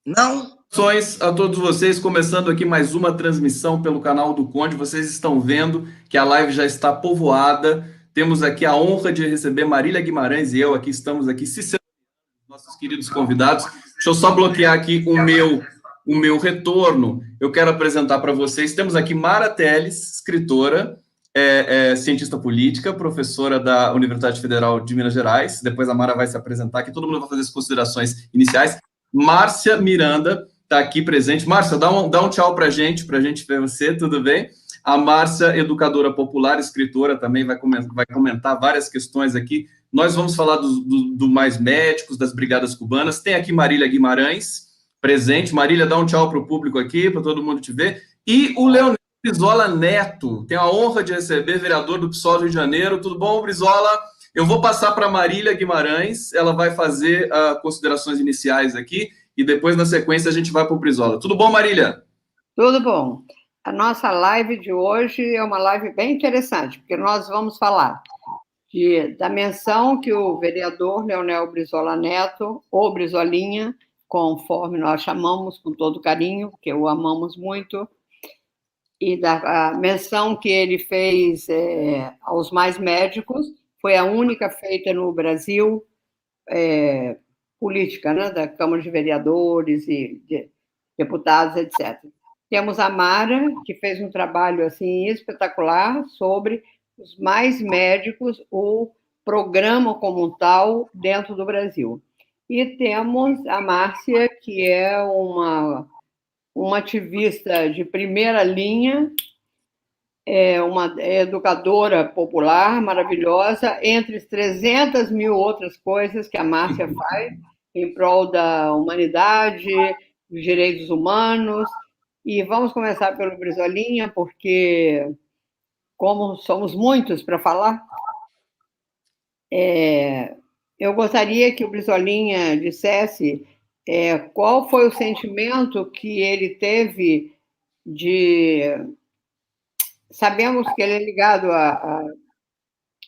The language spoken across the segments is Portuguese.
Não? Saudações a todos vocês, começando aqui mais uma transmissão pelo canal do Conde. Vocês estão vendo que a live já está povoada. Temos aqui a honra de receber Marília Guimarães e eu aqui estamos aqui, nossos queridos convidados. Deixa eu só bloquear aqui o meu retorno. Eu quero apresentar para vocês. Temos aqui Mara Teles, escritora, cientista política, professora da Universidade Federal de Minas Gerais. Depois a Mara vai se apresentar aqui, todo mundo vai fazer as considerações iniciais. Márcia Miranda está aqui presente. Márcia, dá um tchau para a gente ver você, tudo bem? A Márcia, educadora popular, escritora, também vai comentar várias questões aqui. Nós vamos falar do Mais Médicos, das Brigadas Cubanas. Tem aqui Marília Guimarães, presente. Marília, dá um tchau para o público aqui, para todo mundo te ver. E o Leonel Brizola Neto, tem a honra de receber, vereador do PSOL do Rio de Janeiro. Tudo bom, Brizola? Eu vou passar para Marília Guimarães, ela vai fazer considerações iniciais aqui, e depois, na sequência, a gente vai para o Brizola. Tudo bom, Marília? Tudo bom. A nossa live de hoje é uma live bem interessante, porque nós vamos falar da menção que o vereador Leonel Brizola Neto, ou Brizolinha, conforme nós chamamos com todo carinho, porque o amamos muito, e da menção que ele fez aos Mais Médicos, foi a única feita no Brasil, política, né, da Câmara de Vereadores e de deputados, etc. Temos a Mara, que fez um trabalho assim espetacular sobre os Mais Médicos, o programa como tal dentro do Brasil. E temos a Márcia, que é uma ativista de primeira linha, uma educadora popular maravilhosa, entre 300 mil outras coisas que a Márcia faz em prol da humanidade, dos direitos humanos. E vamos começar pelo Brizolinha, porque, como somos muitos para falar, eu gostaria que o Brizolinha dissesse qual foi o sentimento que ele teve de... Sabemos que ele é ligado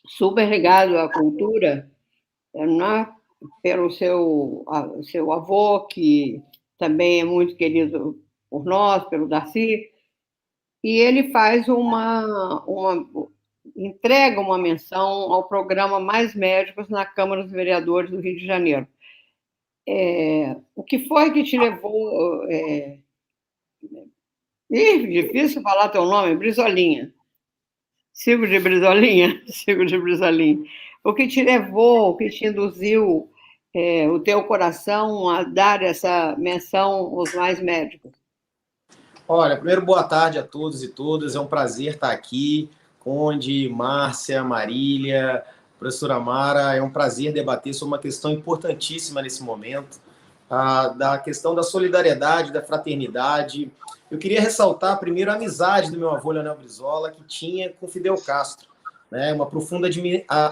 super ligado à cultura, né? Pelo seu avô, que também é muito querido por nós, pelo Darcy, e ele faz entrega uma menção ao programa Mais Médicos na Câmara dos Vereadores do Rio de Janeiro. O que foi que te levou... difícil falar teu nome, Brizolinha. Sigo de Brizolinha? Sigo de Brizolinha. O que te levou, o que te induziu o teu coração a dar essa menção aos Mais Médicos? Olha, primeiro, boa tarde a todos e todas. É um prazer estar aqui. Conde, Márcia, Marília, professora Mara. É um prazer debater sobre uma questão importantíssima nesse momento, da questão da solidariedade, da fraternidade. Eu queria ressaltar primeiro a amizade do meu avô, Leonel Brizola, que tinha com Fidel Castro, né? Uma profunda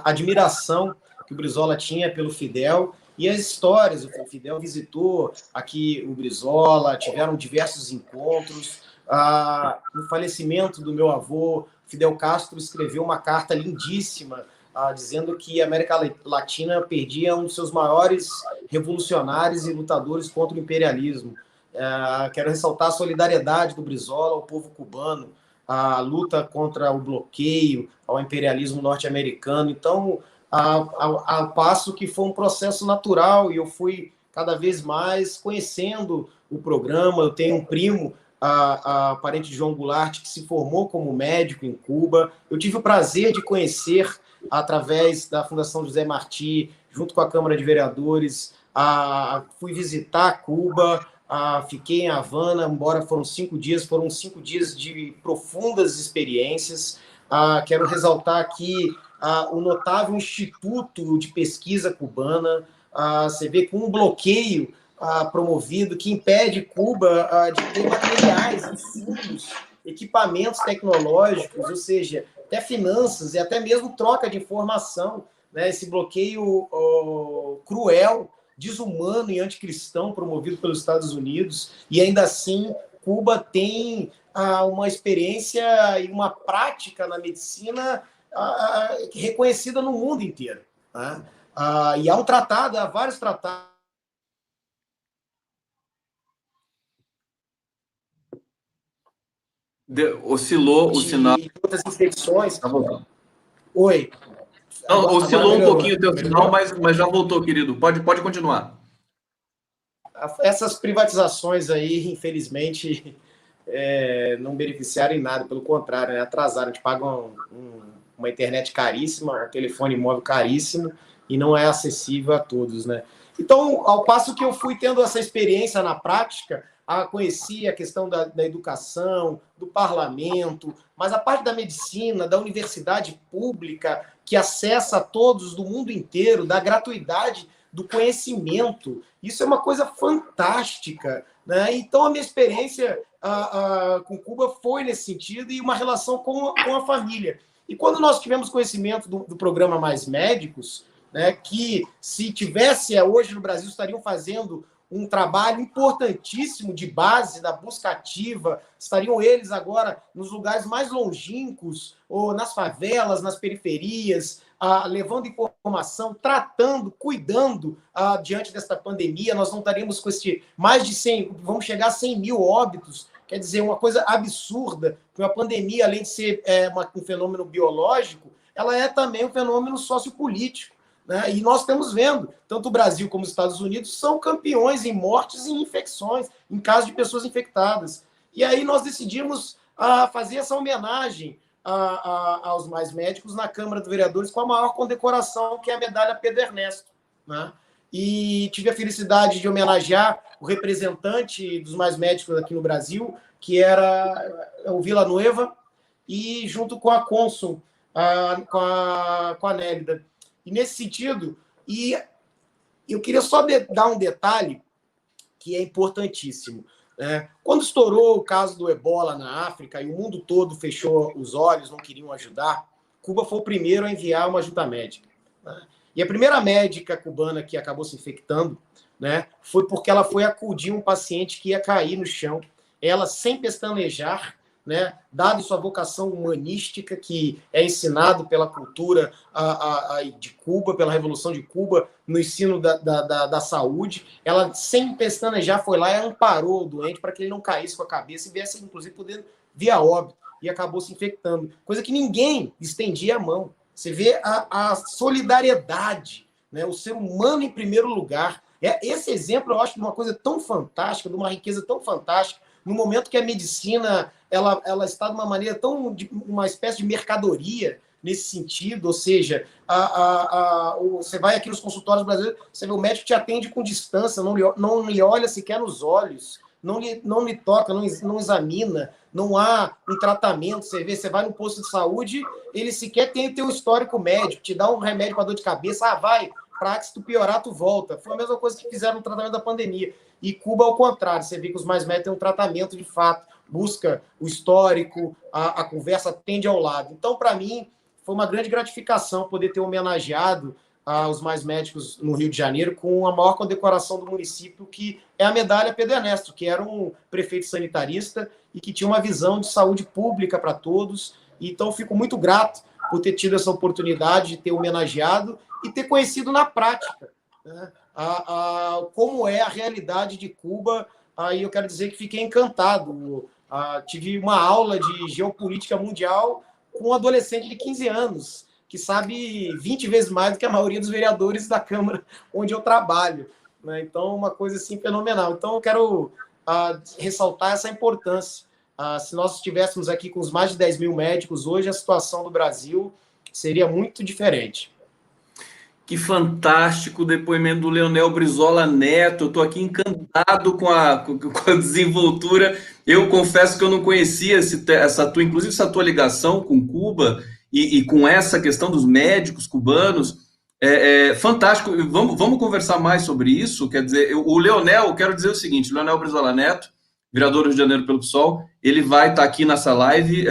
admiração que o Brizola tinha pelo Fidel, e as histórias. O Fidel visitou aqui o Brizola, tiveram diversos encontros. No falecimento do meu avô, Fidel Castro escreveu uma carta lindíssima, dizendo que a América Latina perdia um dos seus maiores revolucionários e lutadores contra o imperialismo. Quero ressaltar a solidariedade do Brizola ao povo cubano, a luta contra o bloqueio ao imperialismo norte-americano. Então, ao passo que foi um processo natural, e eu fui cada vez mais conhecendo o programa. Eu tenho um primo, parente de João Goulart, que se formou como médico em Cuba. Eu tive o prazer de conhecer, através da Fundação José Martí, junto com a Câmara de Vereadores, fui visitar Cuba, fiquei em Havana, embora foram 5 dias, foram 5 dias de profundas experiências. Quero ressaltar aqui o notável Instituto de Pesquisa Cubana. Você vê com um bloqueio promovido que impede Cuba de ter materiais, insumos, equipamentos tecnológicos, ou seja, até finanças e até mesmo troca de informação, né? Esse bloqueio cruel, desumano e anticristão promovido pelos Estados Unidos, e ainda assim Cuba tem uma experiência e uma prática na medicina reconhecida no mundo inteiro, né? E há vários tratados Oscilou o sinal. E outras infecções. Tá voltando. Oi. Não, oscilou um pouquinho o teu melhorou? sinal, mas já voltou, querido. Pode continuar. Essas privatizações aí, infelizmente, não beneficiaram em nada, pelo contrário, né? Atrasaram. A gente paga uma internet caríssima, um telefone móvel caríssimo e não é acessível a todos, né? Então, ao passo que eu fui tendo essa experiência na prática, conheci a questão da educação, do parlamento, mas a parte da medicina, da universidade pública, que acessa a todos do mundo inteiro, da gratuidade do conhecimento, isso é uma coisa fantástica, né? Então, a minha experiência com Cuba foi nesse sentido e uma relação com a família. E quando nós tivemos conhecimento do programa Mais Médicos, né, que se tivesse hoje no Brasil, estariam fazendo um trabalho importantíssimo de base da busca ativa, estariam eles agora nos lugares mais longínquos, ou nas favelas, nas periferias, levando informação, tratando, cuidando diante desta pandemia. Nós não estaríamos com mais de 100, vamos chegar a 100 mil óbitos, quer dizer, uma coisa absurda, que uma pandemia, além de ser um fenômeno biológico, ela é também um fenômeno sociopolítico. Né? E nós estamos vendo, tanto o Brasil como os Estados Unidos são campeões em mortes e infecções, em casos de pessoas infectadas. E aí nós decidimos fazer essa homenagem aos Mais Médicos na Câmara dos Vereadores com a maior condecoração, que é a medalha Pedro Ernesto. Né? E tive a felicidade de homenagear o representante dos Mais Médicos aqui no Brasil, que era o Villanueva, e junto com a cônsul, com a Nélida. E nesse sentido, eu queria só dar um detalhe que é importantíssimo. Né? Quando estourou o caso do ebola na África e o mundo todo fechou os olhos, não queriam ajudar, Cuba foi o primeiro a enviar uma ajuda médica. Né? E a primeira médica cubana que acabou se infectando, né, foi porque ela foi acudir um paciente que ia cair no chão. Ela, sem pestanejar, né, dado sua vocação humanística, que é ensinado pela cultura de Cuba, pela Revolução de Cuba, no ensino da saúde, ela, sem pestanejar, foi lá e amparou o doente para que ele não caísse com a cabeça e viesse, inclusive, podendo vir a óbito, e acabou se infectando. Coisa que ninguém estendia a mão. Você vê a solidariedade, né, o ser humano em primeiro lugar. Esse exemplo, eu acho, de uma coisa tão fantástica, de uma riqueza tão fantástica, no momento que a medicina ela está de uma maneira uma espécie de mercadoria nesse sentido, ou seja, você vai aqui nos consultórios brasileiros, você vê o médico te atende com distância, não lhe olha sequer nos olhos, não lhe toca, não examina, não há um tratamento. Você vai no posto de saúde, ele sequer tem o teu histórico médico, te dá um remédio para dor de cabeça, vai, para que se tu piorar, tu volta. Foi a mesma coisa que fizeram no tratamento da pandemia. E Cuba, ao contrário, você vê que os Mais Médicos têm um tratamento de fato, busca o histórico, a conversa tende ao lado. Então, para mim, foi uma grande gratificação poder ter homenageado os Mais Médicos no Rio de Janeiro com a maior condecoração do município, que é a medalha Pedro Ernesto, que era um prefeito sanitarista e que tinha uma visão de saúde pública para todos. Então, fico muito grato por ter tido essa oportunidade de ter homenageado e ter conhecido na prática, né, como é a realidade de Cuba. Aí eu quero dizer que fiquei encantado. Tive uma aula de geopolítica mundial com um adolescente de 15 anos, que sabe 20 vezes mais do que a maioria dos vereadores da Câmara onde eu trabalho. Né? Então, uma coisa assim fenomenal. Então, eu quero ressaltar essa importância. Se nós estivéssemos aqui com os mais de 10 mil médicos hoje, a situação do Brasil seria muito diferente. Que fantástico depoimento do Leonel Brizola Neto. Eu estou aqui encantado com a desenvoltura. Eu confesso que eu não conhecia inclusive essa tua ligação com Cuba e com essa questão dos médicos cubanos. Fantástico. Vamos conversar mais sobre isso. Quer dizer, o Leonel, quero dizer o seguinte: o Leonel Brizola Neto, vereador do Rio de Janeiro pelo PSOL, ele vai estar aqui nessa live,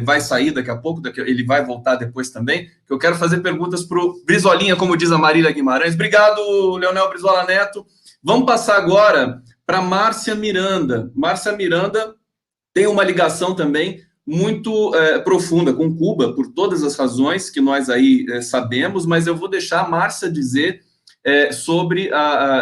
vai sair daqui a pouco, ele vai voltar depois também, que eu quero fazer perguntas para o Brizolinha, como diz a Marília Guimarães. Obrigado, Leonel Brizola Neto. Vamos passar agora para Márcia Miranda. Márcia Miranda tem uma ligação também muito profunda com Cuba, por todas as razões que nós aí sabemos, mas eu vou deixar a Márcia dizer sobre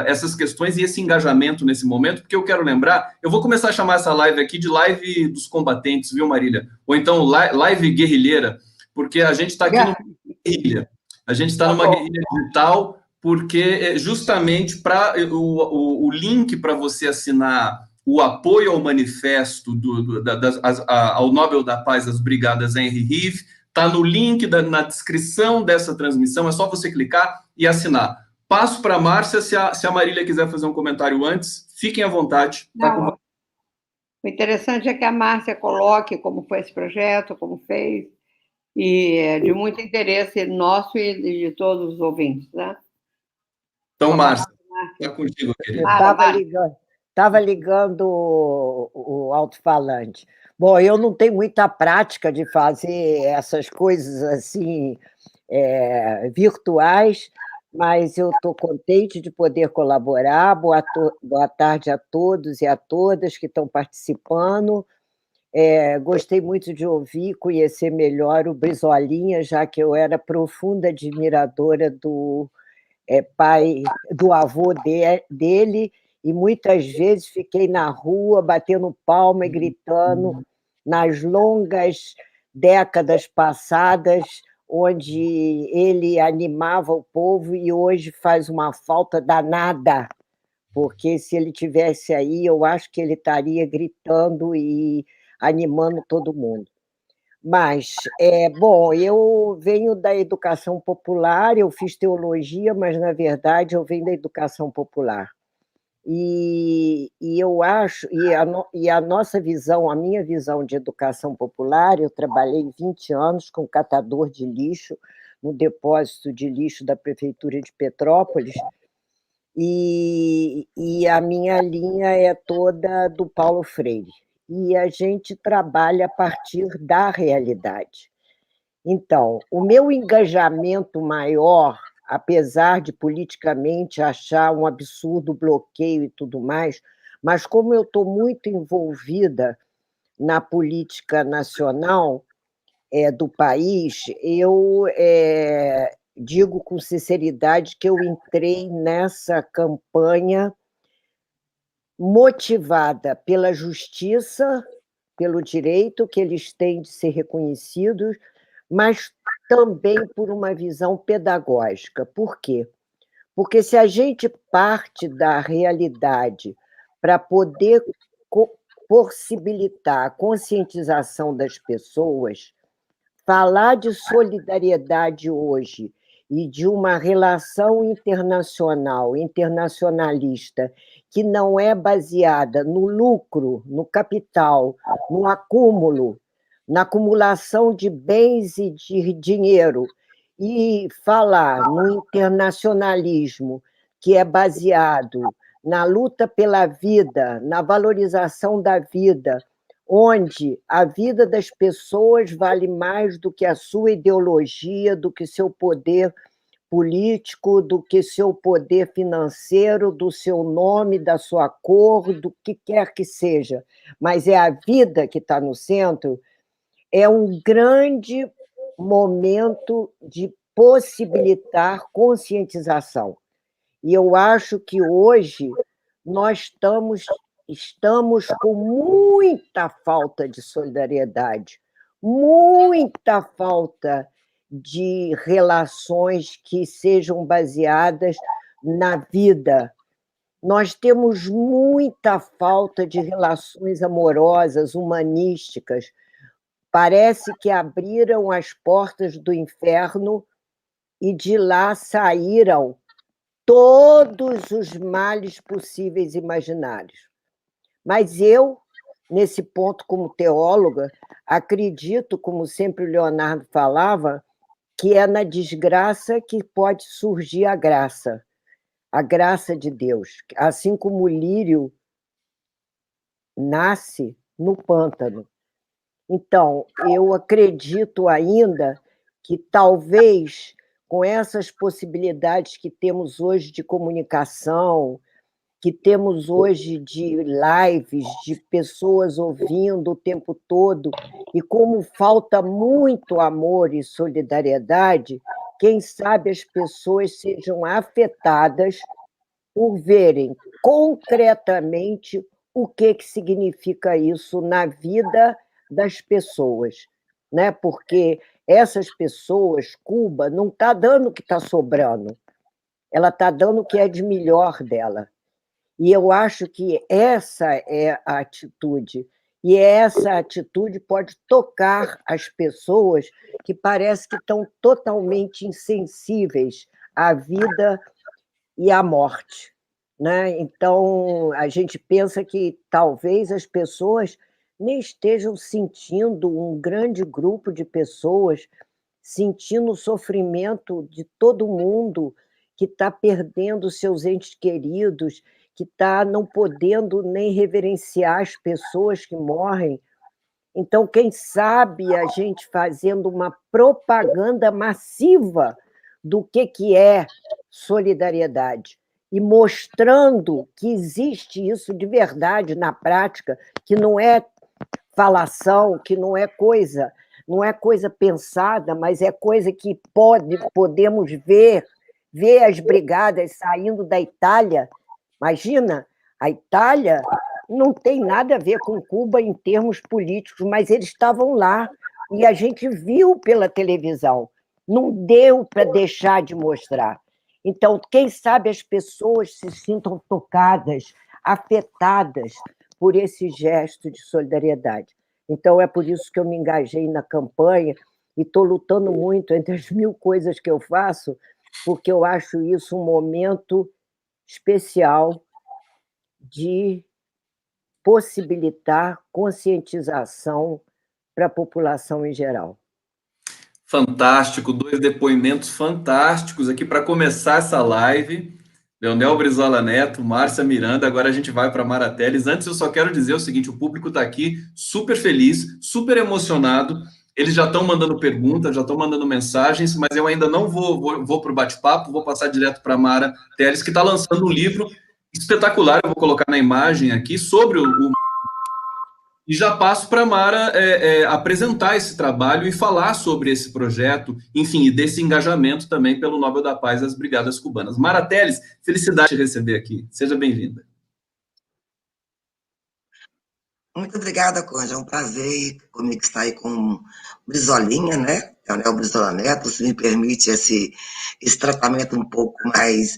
essas questões e esse engajamento nesse momento, porque eu quero lembrar, eu vou começar a chamar essa live aqui de live dos combatentes, viu, Marília? Ou então live guerrilheira, porque a gente está aqui numa guerrilha. A gente está numa guerrilha digital, porque justamente para o link para você assinar o apoio ao manifesto ao Nobel da Paz das Brigadas Henry Rive está no link na descrição dessa transmissão, é só você clicar e assinar. Passo para a Márcia, se a Marília quiser fazer um comentário antes, fiquem à vontade. Não, o interessante é que a Márcia coloque como foi esse projeto, como fez, e é de muito interesse nosso e de todos os ouvintes, né? Então, Márcia, está contigo, querida. Estava ligando o alto-falante. Bom, eu não tenho muita prática de fazer essas coisas assim virtuais, mas eu estou contente de poder colaborar. Boa tarde a todos e a todas que estão participando. Gostei muito de ouvir, conhecer melhor o Brizolinha, já que eu era profunda admiradora do pai, do avô dele, e muitas vezes fiquei na rua batendo palma e gritando nas longas décadas passadas, onde ele animava o povo, e hoje faz uma falta danada, porque se ele tivesse aí, eu acho que ele estaria gritando e animando todo mundo. Mas, bom, eu venho da educação popular, eu fiz teologia, mas, na verdade, eu venho da educação popular. E eu acho, e a nossa visão, a minha visão de educação popular, eu trabalhei 20 anos com catador de lixo no depósito de lixo da Prefeitura de Petrópolis, e a minha linha é toda do Paulo Freire. E a gente trabalha a partir da realidade. Então, o meu engajamento maior, apesar de politicamente achar um absurdo bloqueio e tudo mais, mas como eu estou muito envolvida na política nacional do país, eu digo com sinceridade que eu entrei nessa campanha motivada pela justiça, pelo direito que eles têm de ser reconhecidos, mas também por uma visão pedagógica. Por quê? Porque se a gente parte da realidade para poder possibilitar a conscientização das pessoas, falar de solidariedade hoje e de uma relação internacionalista, que não é baseada no lucro, no capital, no acúmulo, na acumulação de bens e de dinheiro, e falar no internacionalismo que é baseado na luta pela vida, na valorização da vida, onde a vida das pessoas vale mais do que a sua ideologia, do que seu poder político, do que seu poder financeiro, do seu nome, da sua cor, do que quer que seja, mas é a vida que está no centro, é um grande momento de possibilitar conscientização. E eu acho que hoje nós estamos com muita falta de solidariedade, muita falta de relações que sejam baseadas na vida. Nós temos muita falta de relações amorosas, humanísticas. Parece que abriram as portas do inferno e de lá saíram todos os males possíveis e imaginários. Mas eu, nesse ponto, como teóloga, acredito, como sempre o Leonardo falava, que é na desgraça que pode surgir a graça de Deus. Assim como o lírio nasce no pântano. Então, eu acredito ainda que talvez com essas possibilidades que temos hoje de comunicação, que temos hoje de lives, de pessoas ouvindo o tempo todo, e como falta muito amor e solidariedade, quem sabe as pessoas sejam afetadas por verem concretamente o que significa isso na vida das pessoas, né? Porque essas pessoas, Cuba, não está dando o que está sobrando, ela está dando o que é de melhor dela. E eu acho que essa é a atitude, e essa atitude pode tocar as pessoas que parece que estão totalmente insensíveis à vida e à morte, né? Então, a gente pensa que talvez as pessoas nem estejam sentindo, um grande grupo de pessoas sentindo o sofrimento de todo mundo que está perdendo seus entes queridos, que está não podendo nem reverenciar as pessoas que morrem. Então, quem sabe a gente fazendo uma propaganda massiva do que é solidariedade e mostrando que existe isso de verdade na prática, que não é falação, que não é coisa pensada, mas é coisa que podemos ver as brigadas saindo da Itália. Imagina, a Itália não tem nada a ver com Cuba em termos políticos, mas eles estavam lá e a gente viu pela televisão. Não deu para deixar de mostrar. Então, quem sabe as pessoas se sintam tocadas, afetadas por esse gesto de solidariedade. Então, é por isso que eu me engajei na campanha e estou lutando muito entre as 1000 coisas que eu faço, porque eu acho isso um momento especial de possibilitar conscientização para a população em geral. Fantástico, 2 depoimentos fantásticos aqui para começar essa live. Leonel Brizola Neto, Márcia Miranda, agora a gente vai para Mara Teles. Antes eu só quero dizer o seguinte, o público está aqui super feliz, super emocionado, eles já estão mandando perguntas, já estão mandando mensagens, mas eu ainda não vou para o bate-papo, vou passar direto para a Mara Teles, que está lançando um livro espetacular, eu vou colocar na imagem aqui, sobre e já passo para a Mara apresentar esse trabalho e falar sobre esse projeto, enfim, e desse engajamento também pelo Nobel da Paz das Brigadas Cubanas. Mara Teles, felicidade de receber aqui. Seja bem-vinda. Muito obrigada, Conde. É um prazer comigo estar aí com o Brizolinha, né? Leonel Brizola Neto, se me permite esse tratamento um pouco mais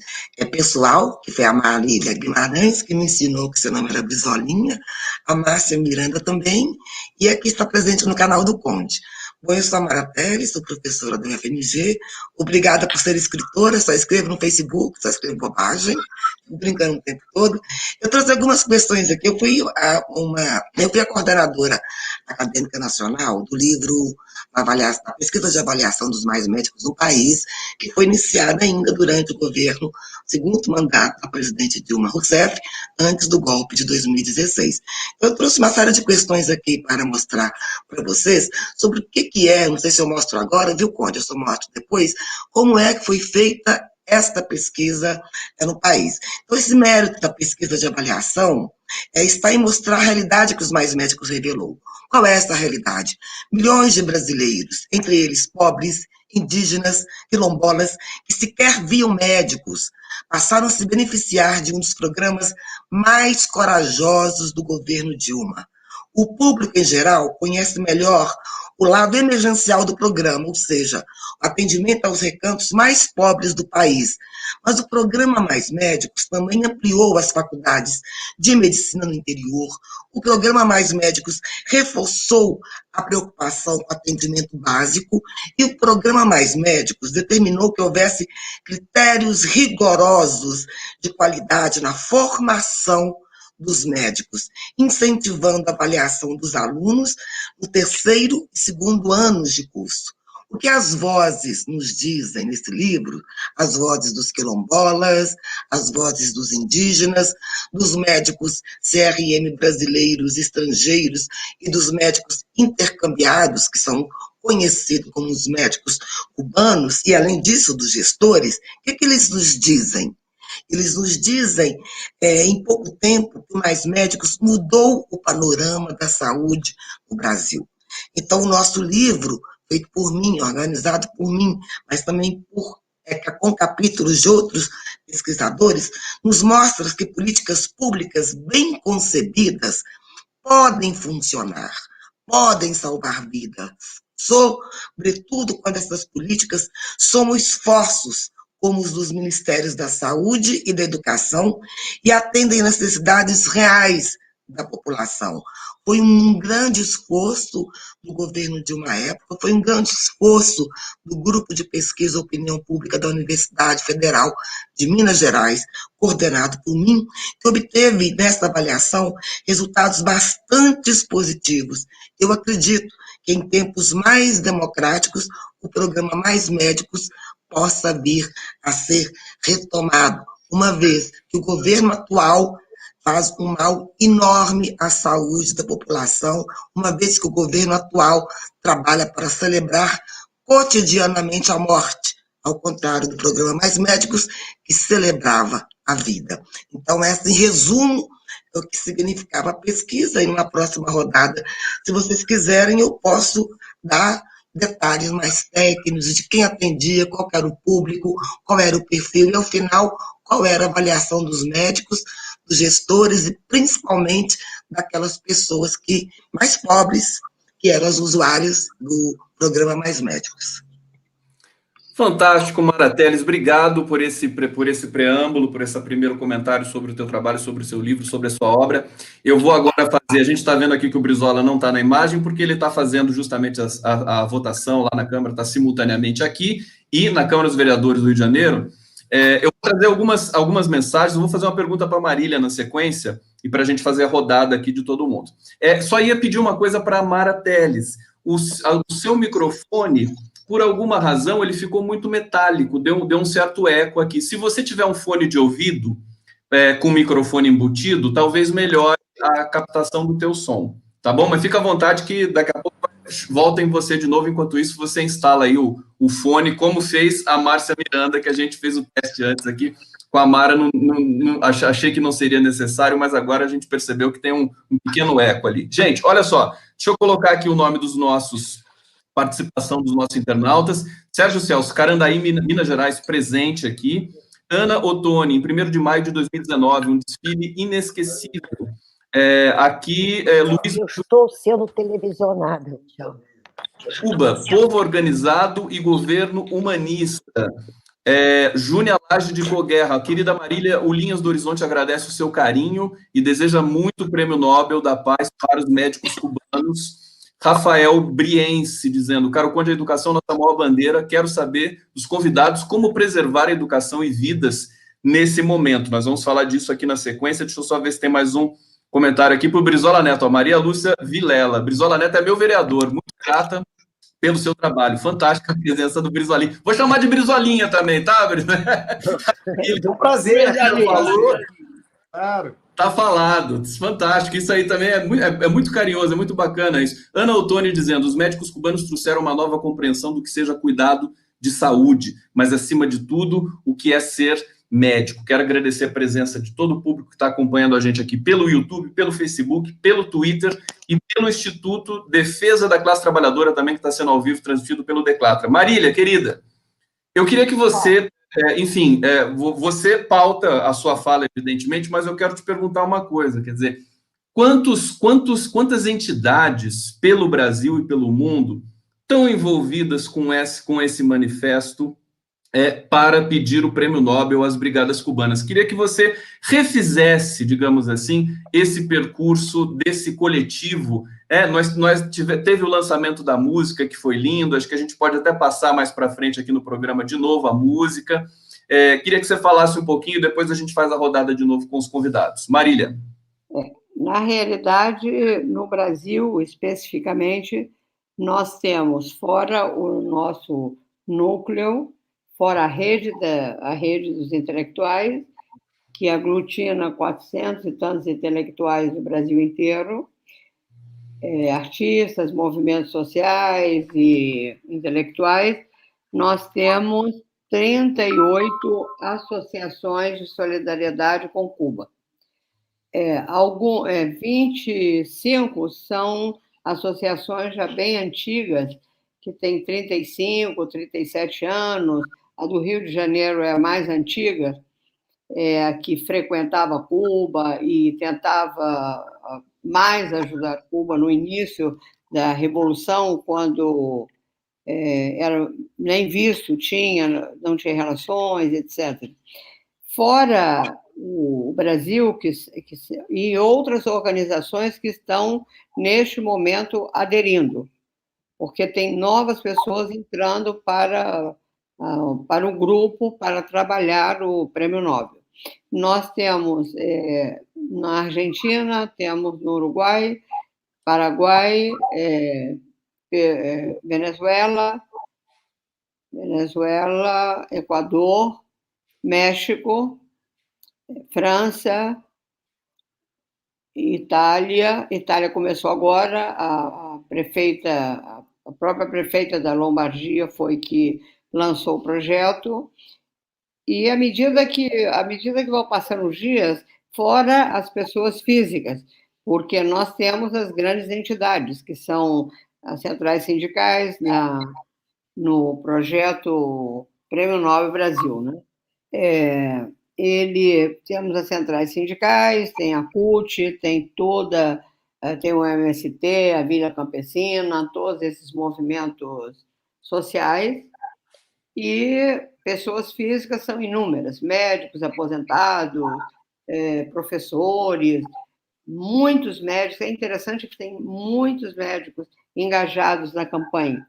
pessoal, que foi a Marília Guimarães, que me ensinou que seu nome era Brizolinha, a Márcia Miranda também, e aqui está presente no canal do Conde. Bom, eu sou a Mara Teles, sou professora do UFMG, obrigada por ser escritora, só escrevo no Facebook, só escrevo bobagem, brincando o tempo todo. Eu trouxe algumas questões aqui, eu fui a coordenadora acadêmica nacional do livro a pesquisa de avaliação dos mais médicos no país, que foi iniciada ainda durante o governo, segundo mandato da presidente Dilma Rousseff, antes do golpe de 2016. Eu trouxe uma série de questões aqui para mostrar para vocês sobre o que é, não sei se eu mostro agora, viu, Conde, eu só mostro depois, como é que foi feita esta pesquisa no país. Então, esse mérito da pesquisa de avaliação está em mostrar a realidade que os mais médicos revelou. Qual é essa realidade? Milhões de brasileiros, entre eles pobres, indígenas, quilombolas, que sequer viam médicos, passaram a se beneficiar de um dos programas mais corajosos do governo Dilma. O público, em geral, conhece melhor o lado emergencial do programa, ou seja, o atendimento aos recantos mais pobres do país. Mas o programa Mais Médicos também ampliou as faculdades de medicina no interior. O programa Mais Médicos reforçou a preocupação com o atendimento básico e o programa Mais Médicos determinou que houvesse critérios rigorosos de qualidade na formação dos médicos, incentivando a avaliação dos alunos no 3º e 2º anos de curso. O que as vozes nos dizem nesse livro, as vozes dos quilombolas, as vozes dos indígenas, dos médicos CRM brasileiros, estrangeiros e dos médicos intercambiados, que são conhecidos como os médicos cubanos, e além disso dos gestores, o que eles nos dizem? Eles nos dizem, em pouco tempo, que o Mais Médicos mudou o panorama da saúde no Brasil. Então, o nosso livro feito por mim, organizado por mim, mas também com capítulos de outros pesquisadores, nos mostra que políticas públicas bem concebidas podem funcionar, podem salvar vidas, sobretudo quando essas políticas somam esforços como os dos Ministérios da Saúde e da Educação e atendem necessidades reais da população. Foi um grande esforço do governo de uma época, foi um grande esforço do Grupo de Pesquisa Opinião Pública da Universidade Federal de Minas Gerais, coordenado por mim, que obteve nessa avaliação resultados bastante positivos. Eu acredito que em tempos mais democráticos, o programa Mais Médicos possa vir a ser retomado, uma vez que o governo atual faz um mal enorme à saúde da população, uma vez que o governo atual trabalha para celebrar cotidianamente a morte, ao contrário do programa Mais Médicos, que celebrava a vida. Então, essa, em resumo, é o que significava a pesquisa. Em uma próxima rodada, se vocês quiserem, eu posso dar detalhes mais técnicos de quem atendia, qual era o público, qual era o perfil e, ao final, qual era a avaliação dos médicos, dos gestores e, principalmente, daquelas pessoas mais pobres, que eram as usuárias do programa Mais Médicos. Fantástico, Mara Telles, obrigado por esse preâmbulo, por esse primeiro comentário sobre o teu trabalho, sobre o seu livro, sobre a sua obra. Eu vou agora fazer, a gente está vendo aqui que o Brizola não está na imagem, porque ele está fazendo justamente a votação lá na Câmara, está simultaneamente aqui e na Câmara dos Vereadores do Rio de Janeiro. Eu vou trazer algumas mensagens, eu vou fazer uma pergunta para a Marília na sequência, e para a gente fazer a rodada aqui de todo mundo. Só ia pedir uma coisa para a Mara Telles, o seu microfone, por alguma razão, ele ficou muito metálico, deu um certo eco aqui. Se você tiver um fone de ouvido com microfone embutido, talvez melhore a captação do teu som, tá bom? Mas fica à vontade que daqui a pouco volta em você de novo. Enquanto isso, você instala aí o fone, como fez a Márcia Miranda, que a gente fez o teste antes aqui com a Mara. Achei que não seria necessário, mas agora a gente percebeu que tem um pequeno eco ali. Gente, olha só, deixa eu colocar aqui o nome dos participação dos nossos internautas. Sérgio Celso, Carandaí, Minas Gerais, presente aqui. Ana Ottoni, em 1º de maio de 2019, um desfile inesquecível. Luiz... Eu estou sendo televisionada. Cuba, povo organizado e governo humanista. Júnia Laje de Coguerra, querida Marília, o Linhas do Horizonte agradece o seu carinho e deseja muito o Prêmio Nobel da Paz para os médicos cubanos. Rafael Briense, dizendo, caro Conde, a educação, nossa maior bandeira, quero saber dos convidados como preservar a educação e vidas nesse momento. Nós vamos falar disso aqui na sequência. Deixa eu só ver se tem mais um comentário aqui para o Brizola Neto, a Maria Lúcia Vilela. Brizola Neto é meu vereador, muito grata pelo seu trabalho. Fantástica a presença do Brizolinha. Vou chamar de Brizolinha também, tá, Brizolinha? É um prazer. Claro. Tá falado, fantástico, isso aí também é muito carinhoso, é muito bacana isso. Ana Ottoni dizendo, os médicos cubanos trouxeram uma nova compreensão do que seja cuidado de saúde, mas acima de tudo, o que é ser médico. Quero agradecer a presença de todo o público que está acompanhando a gente aqui pelo YouTube, pelo Facebook, pelo Twitter e pelo Instituto Defesa da Classe Trabalhadora também, que está sendo ao vivo, transmitido pelo Declatra. Marília, querida, eu queria que você... você pauta a sua fala, evidentemente, mas eu quero te perguntar uma coisa, quer dizer, quantas entidades pelo Brasil e pelo mundo estão envolvidas com esse manifesto para pedir o Prêmio Nobel às Brigadas Cubanas? Queria que você refizesse, digamos assim, esse percurso desse coletivo. Teve o lançamento da música, que foi lindo, acho que a gente pode até passar mais para frente aqui no programa de novo a música. Queria que você falasse um pouquinho, depois a gente faz a rodada de novo com os convidados. Marília. Na realidade, no Brasil, especificamente, nós temos, fora o nosso núcleo, fora a rede dos intelectuais, que aglutina 400 e tantos intelectuais do Brasil inteiro, artistas, movimentos sociais e intelectuais, nós temos 38 associações de solidariedade com Cuba. 25 são associações já bem antigas, que tem 35, 37 anos, a do Rio de Janeiro é a mais antiga, que frequentava Cuba e tentava mais ajudar Cuba no início da Revolução, quando era nem visto tinha, não tinha relações, etc. Fora o Brasil e outras organizações que estão, neste momento, aderindo, porque tem novas pessoas entrando para o grupo para trabalhar o Prêmio Nobel. Nós temos na Argentina, temos no Uruguai, Paraguai, Venezuela, Equador, México, França, Itália. Itália começou agora, a própria prefeita da Lombardia foi que lançou o projeto. E à medida que vão passando os dias, fora as pessoas físicas, porque nós temos as grandes entidades, que são as centrais sindicais no projeto Prêmio Nobel Brasil, né? Temos as centrais sindicais, tem a CUT, tem o MST, a Vila Campesina, todos esses movimentos sociais, e pessoas físicas são inúmeras, médicos aposentados, professores, muitos médicos. É interessante que tem muitos médicos engajados na campanha.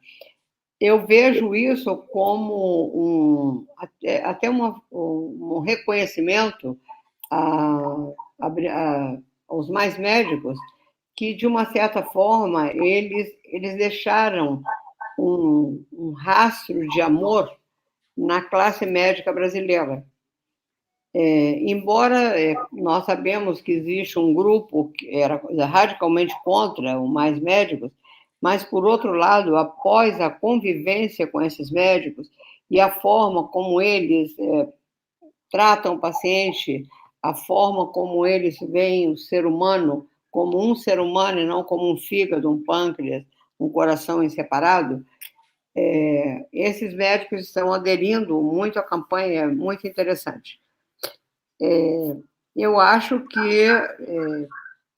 Eu vejo isso como até um reconhecimento aos mais médicos, que, de uma certa forma, eles deixaram um rastro de amor na classe médica brasileira. Embora nós sabemos que existe um grupo que era radicalmente contra os mais médicos, mas, por outro lado, após a convivência com esses médicos e a forma como eles tratam o paciente, a forma como eles veem o ser humano como um ser humano e não como um fígado, um pâncreas, um coração em separado, esses médicos estão aderindo muito à campanha, é muito interessante. Eu acho que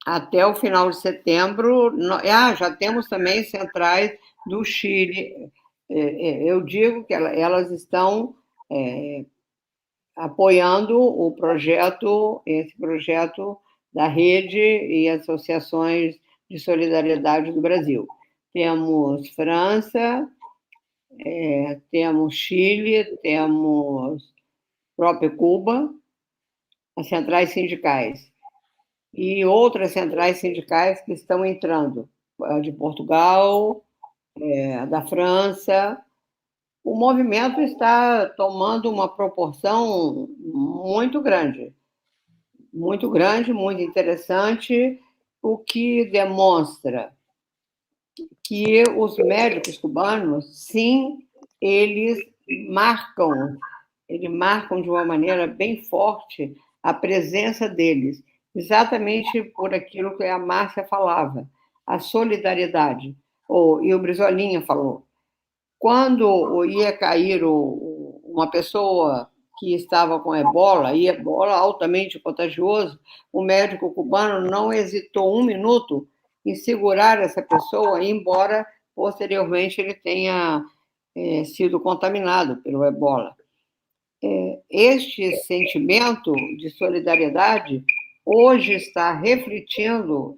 até o final de setembro, já temos também centrais do Chile. Eu digo que elas estão apoiando esse projeto da rede e associações de solidariedade do Brasil. Temos França, temos Chile, temos próprio Cuba, as centrais sindicais. E outras centrais sindicais que estão entrando, de Portugal, da França. O movimento está tomando uma proporção muito grande, muito interessante, o que demonstra que os médicos cubanos, sim, eles marcam de uma maneira bem forte a presença deles, exatamente por aquilo que a Márcia falava, a solidariedade. E o Brizolinha falou, quando ia cair uma pessoa que estava com ebola, e ebola altamente contagioso, o médico cubano não hesitou um minuto em segurar essa pessoa, embora posteriormente ele tenha sido contaminado pelo ebola. Este sentimento de solidariedade hoje está refletindo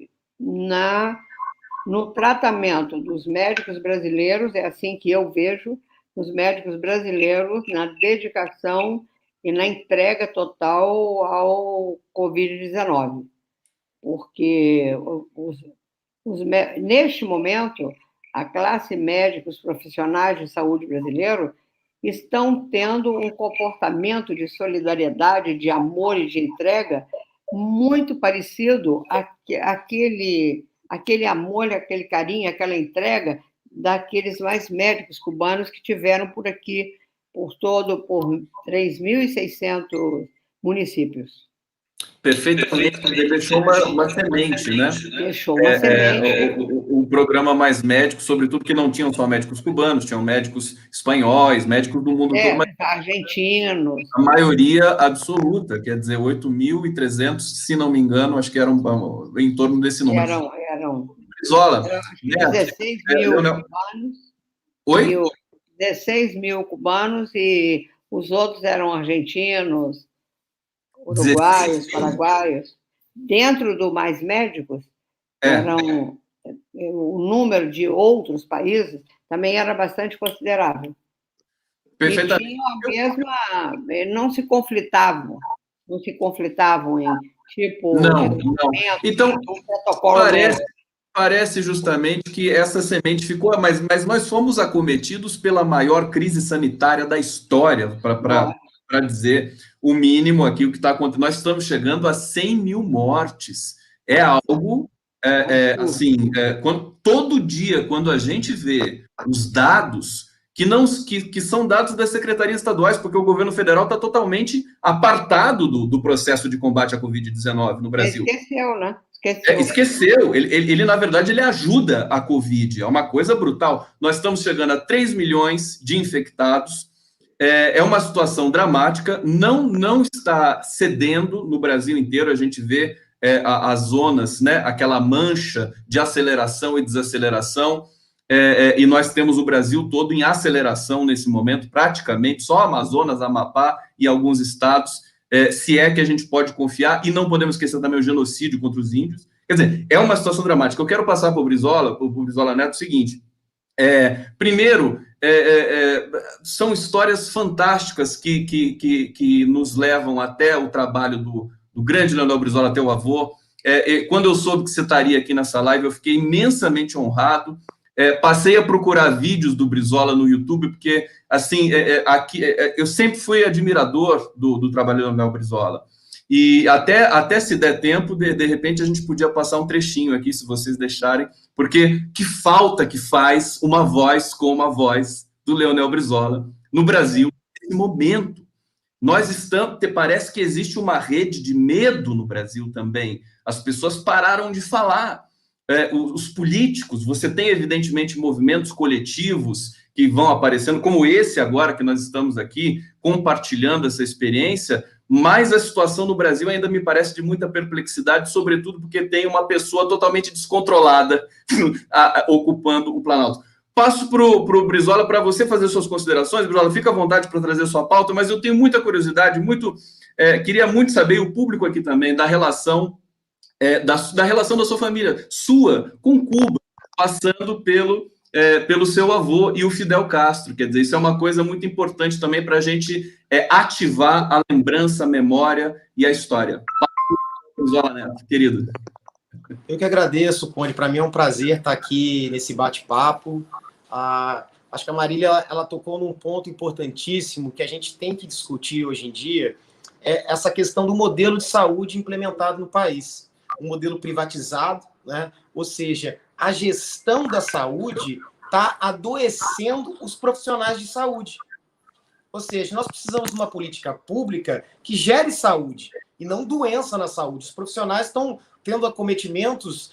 no tratamento dos médicos brasileiros, é assim que eu vejo, os médicos brasileiros na dedicação e na entrega total ao Covid-19. Porque, neste momento, a classe médica, os profissionais de saúde brasileiros, estão tendo um comportamento de solidariedade, de amor e de entrega muito parecido àquele amor, aquele carinho, aquela entrega daqueles mais médicos cubanos que tiveram por aqui, por 3.600 municípios. Perfeitamente, deixou uma semente, né? Deixou uma semente. o programa Mais Médicos, sobretudo que não tinham só médicos cubanos, tinham médicos espanhóis, médicos do mundo todo, mas argentinos. a maioria absoluta, quer dizer, 8.300, se não me engano, acho que eram em torno desse número. Eram Brizola, 16 mil cubanos. Oi? 16 mil cubanos e os outros eram argentinos, uruguaios, paraguaios. Dentro do Mais Médicos, o número de outros países também era bastante considerável. Perfeitamente. E tinham a mesma... Não se conflitavam em tipo... Não. Então, parece justamente que essa semente ficou... Mas nós fomos acometidos pela maior crise sanitária da história, para dizer o mínimo aqui, o que está acontecendo. Nós estamos chegando a 100 mil mortes. É algo... todo dia, quando a gente vê os dados... Que são dados das secretarias estaduais, porque o governo federal está totalmente apartado do processo de combate à Covid-19 no Brasil. Esqueceu, né? Esqueceu. Ele, na verdade, ele ajuda a Covid. É uma coisa brutal. Nós estamos chegando a 3 milhões de infectados. É uma situação dramática. Não está cedendo no Brasil inteiro. A gente vê as zonas, né? Aquela mancha de aceleração e desaceleração. E nós temos o Brasil todo em aceleração nesse momento, praticamente, só Amazonas, Amapá e alguns estados, se é que a gente pode confiar, e não podemos esquecer também o genocídio contra os índios. Quer dizer, é uma situação dramática. Eu quero passar para o Brizola Neto o seguinte, primeiro, são histórias fantásticas que nos levam até o trabalho do grande Leonel Brizola, teu avô. Quando eu soube que você estaria aqui nessa live, eu fiquei imensamente honrado. Passei a procurar vídeos do Brizola no YouTube, porque, assim, eu sempre fui admirador do trabalho do Leonel Brizola. E até se der tempo, de repente, a gente podia passar um trechinho aqui, se vocês deixarem, porque que falta que faz uma voz como a voz do Leonel Brizola no Brasil, nesse momento. Parece que existe uma rede de medo no Brasil também. As pessoas pararam de falar. Os políticos, você tem evidentemente movimentos coletivos que vão aparecendo, como esse agora que nós estamos aqui, compartilhando essa experiência, mas a situação no Brasil ainda me parece de muita perplexidade, sobretudo porque tem uma pessoa totalmente descontrolada ocupando o Planalto. Passo para o Brizola para você fazer suas considerações. Brizola, fica à vontade para trazer sua pauta, mas eu tenho muita curiosidade, queria muito saber, e o público aqui também, da relação da relação da sua família, sua, com Cuba, passando pelo seu avô e o Fidel Castro. Quer dizer, isso é uma coisa muito importante também para a gente ativar a lembrança, a memória e a história. Brizola Neto, querido. Eu que agradeço, Conde. Para mim é um prazer estar aqui nesse bate-papo. Acho que a Marília ela tocou num ponto importantíssimo que a gente tem que discutir hoje em dia, essa questão do modelo de saúde implementado no país. Um modelo privatizado, né? Ou seja, a gestão da saúde está adoecendo os profissionais de saúde. Ou seja, nós precisamos de uma política pública que gere saúde e não doença na saúde. Os profissionais estão tendo acometimentos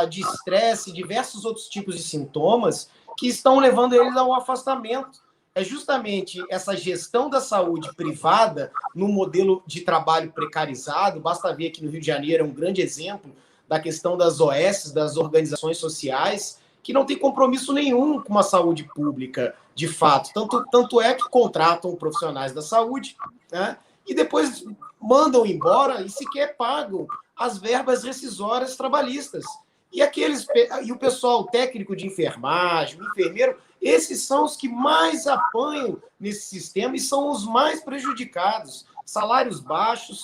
de estresse, diversos outros tipos de sintomas que estão levando eles a um afastamento. É justamente essa gestão da saúde privada no modelo de trabalho precarizado. Basta ver que no Rio de Janeiro é um grande exemplo da questão das OS, das organizações sociais, que não tem compromisso nenhum com a saúde pública, de fato. Tanto é que contratam profissionais da saúde, né, e depois mandam embora e sequer pagam as verbas rescisórias trabalhistas. E o pessoal técnico de enfermagem, o enfermeiro, esses são os que mais apanham nesse sistema e são os mais prejudicados. Salários baixos,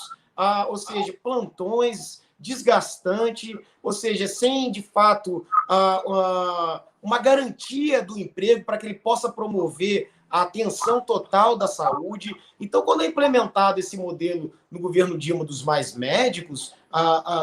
ou seja, plantões, desgastante, ou seja, sem, de fato, uma garantia do emprego para que ele possa promover a atenção total da saúde. Então, quando é implementado esse modelo no governo Dilma dos Mais Médicos,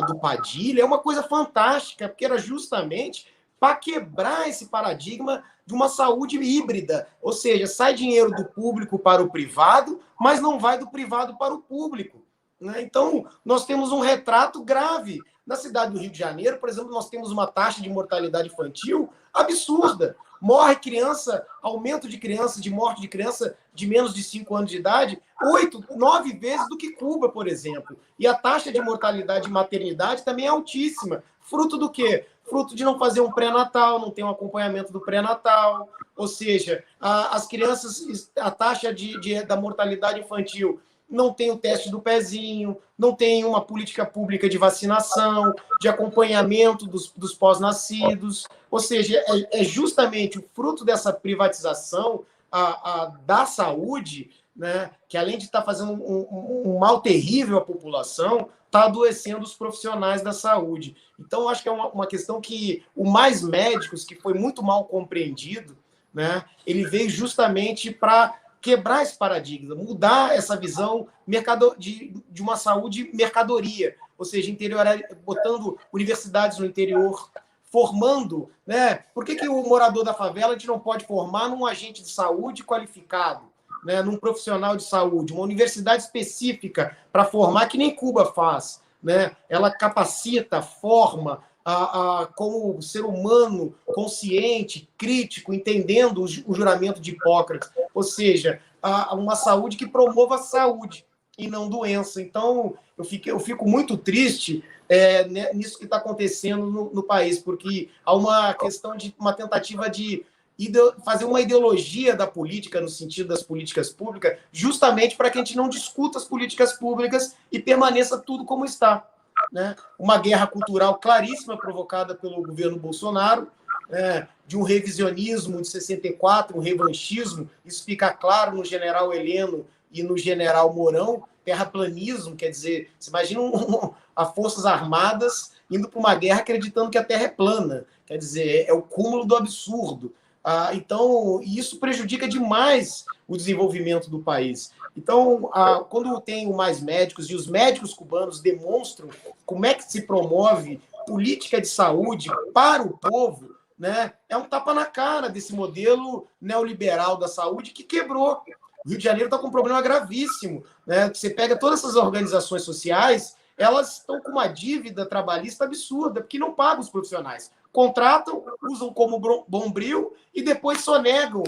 do Padilha, é uma coisa fantástica, porque era justamente para quebrar esse paradigma de uma saúde híbrida, ou seja, sai dinheiro do público para o privado, mas não vai do privado para o público. Né? Então, nós temos um retrato grave Na cidade do Rio de Janeiro, por exemplo, nós temos uma taxa de mortalidade infantil absurda. Morre criança, aumento de morte de criança de menos de 5 anos de idade, 8, 9 vezes do que Cuba, por exemplo. E a taxa de mortalidade e maternidade também é altíssima. Fruto do quê? Fruto de não fazer um pré-natal, não ter um acompanhamento do pré-natal. Ou seja, as crianças, a taxa da mortalidade infantil não tem o teste do pezinho, não tem uma política pública de vacinação, de acompanhamento dos pós-nascidos. Ou seja, é justamente o fruto dessa privatização da saúde, né, que além de estar fazendo um mal terrível à população, está adoecendo os profissionais da saúde. Então, acho que é uma questão que o Mais Médicos, que foi muito mal compreendido, né, ele veio justamente para quebrar esse paradigma, mudar essa visão de uma saúde mercadoria, ou seja, botando universidades no interior, formando, né? Por que o morador da favela a gente não pode formar num agente de saúde qualificado, né? Num profissional de saúde, uma universidade específica para formar, que nem Cuba faz, né? Ela capacita, forma como ser humano consciente, crítico, entendendo o juramento de Hipócrates, ou seja, uma saúde que promova a saúde e não doença. Então, eu fico muito triste nisso que está acontecendo no país, porque há uma questão de uma tentativa de fazer uma ideologia da política, no sentido das políticas públicas, justamente para que a gente não discuta as políticas públicas e permaneça tudo como está. Né? Uma guerra cultural claríssima provocada pelo governo Bolsonaro, de um revisionismo de 64, um revanchismo, isso fica claro no general Heleno e no general Mourão, terraplanismo, quer dizer, você imagina as Forças Armadas indo para uma guerra acreditando que a Terra é plana, quer dizer, é o cúmulo do absurdo. Então, isso prejudica demais o desenvolvimento do país. Então, quando tem o Mais Médicos e os médicos cubanos demonstram como é que se promove política de saúde para o povo, né, é um tapa na cara desse modelo neoliberal da saúde que quebrou. O Rio de Janeiro está com um problema gravíssimo. Né? Você pega todas essas organizações sociais, elas estão com uma dívida trabalhista absurda, porque não pagam os profissionais. Contratam, usam como bombril e depois sonegam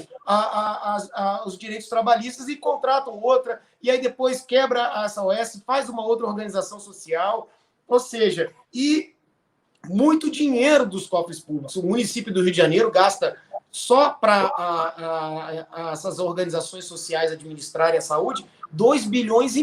os direitos trabalhistas e contratam outra, e aí depois quebra a SOS, faz uma outra organização social, ou seja, e muito dinheiro dos cofres públicos. O município do Rio de Janeiro gasta só para essas organizações sociais administrarem a saúde 2,5 bilhões.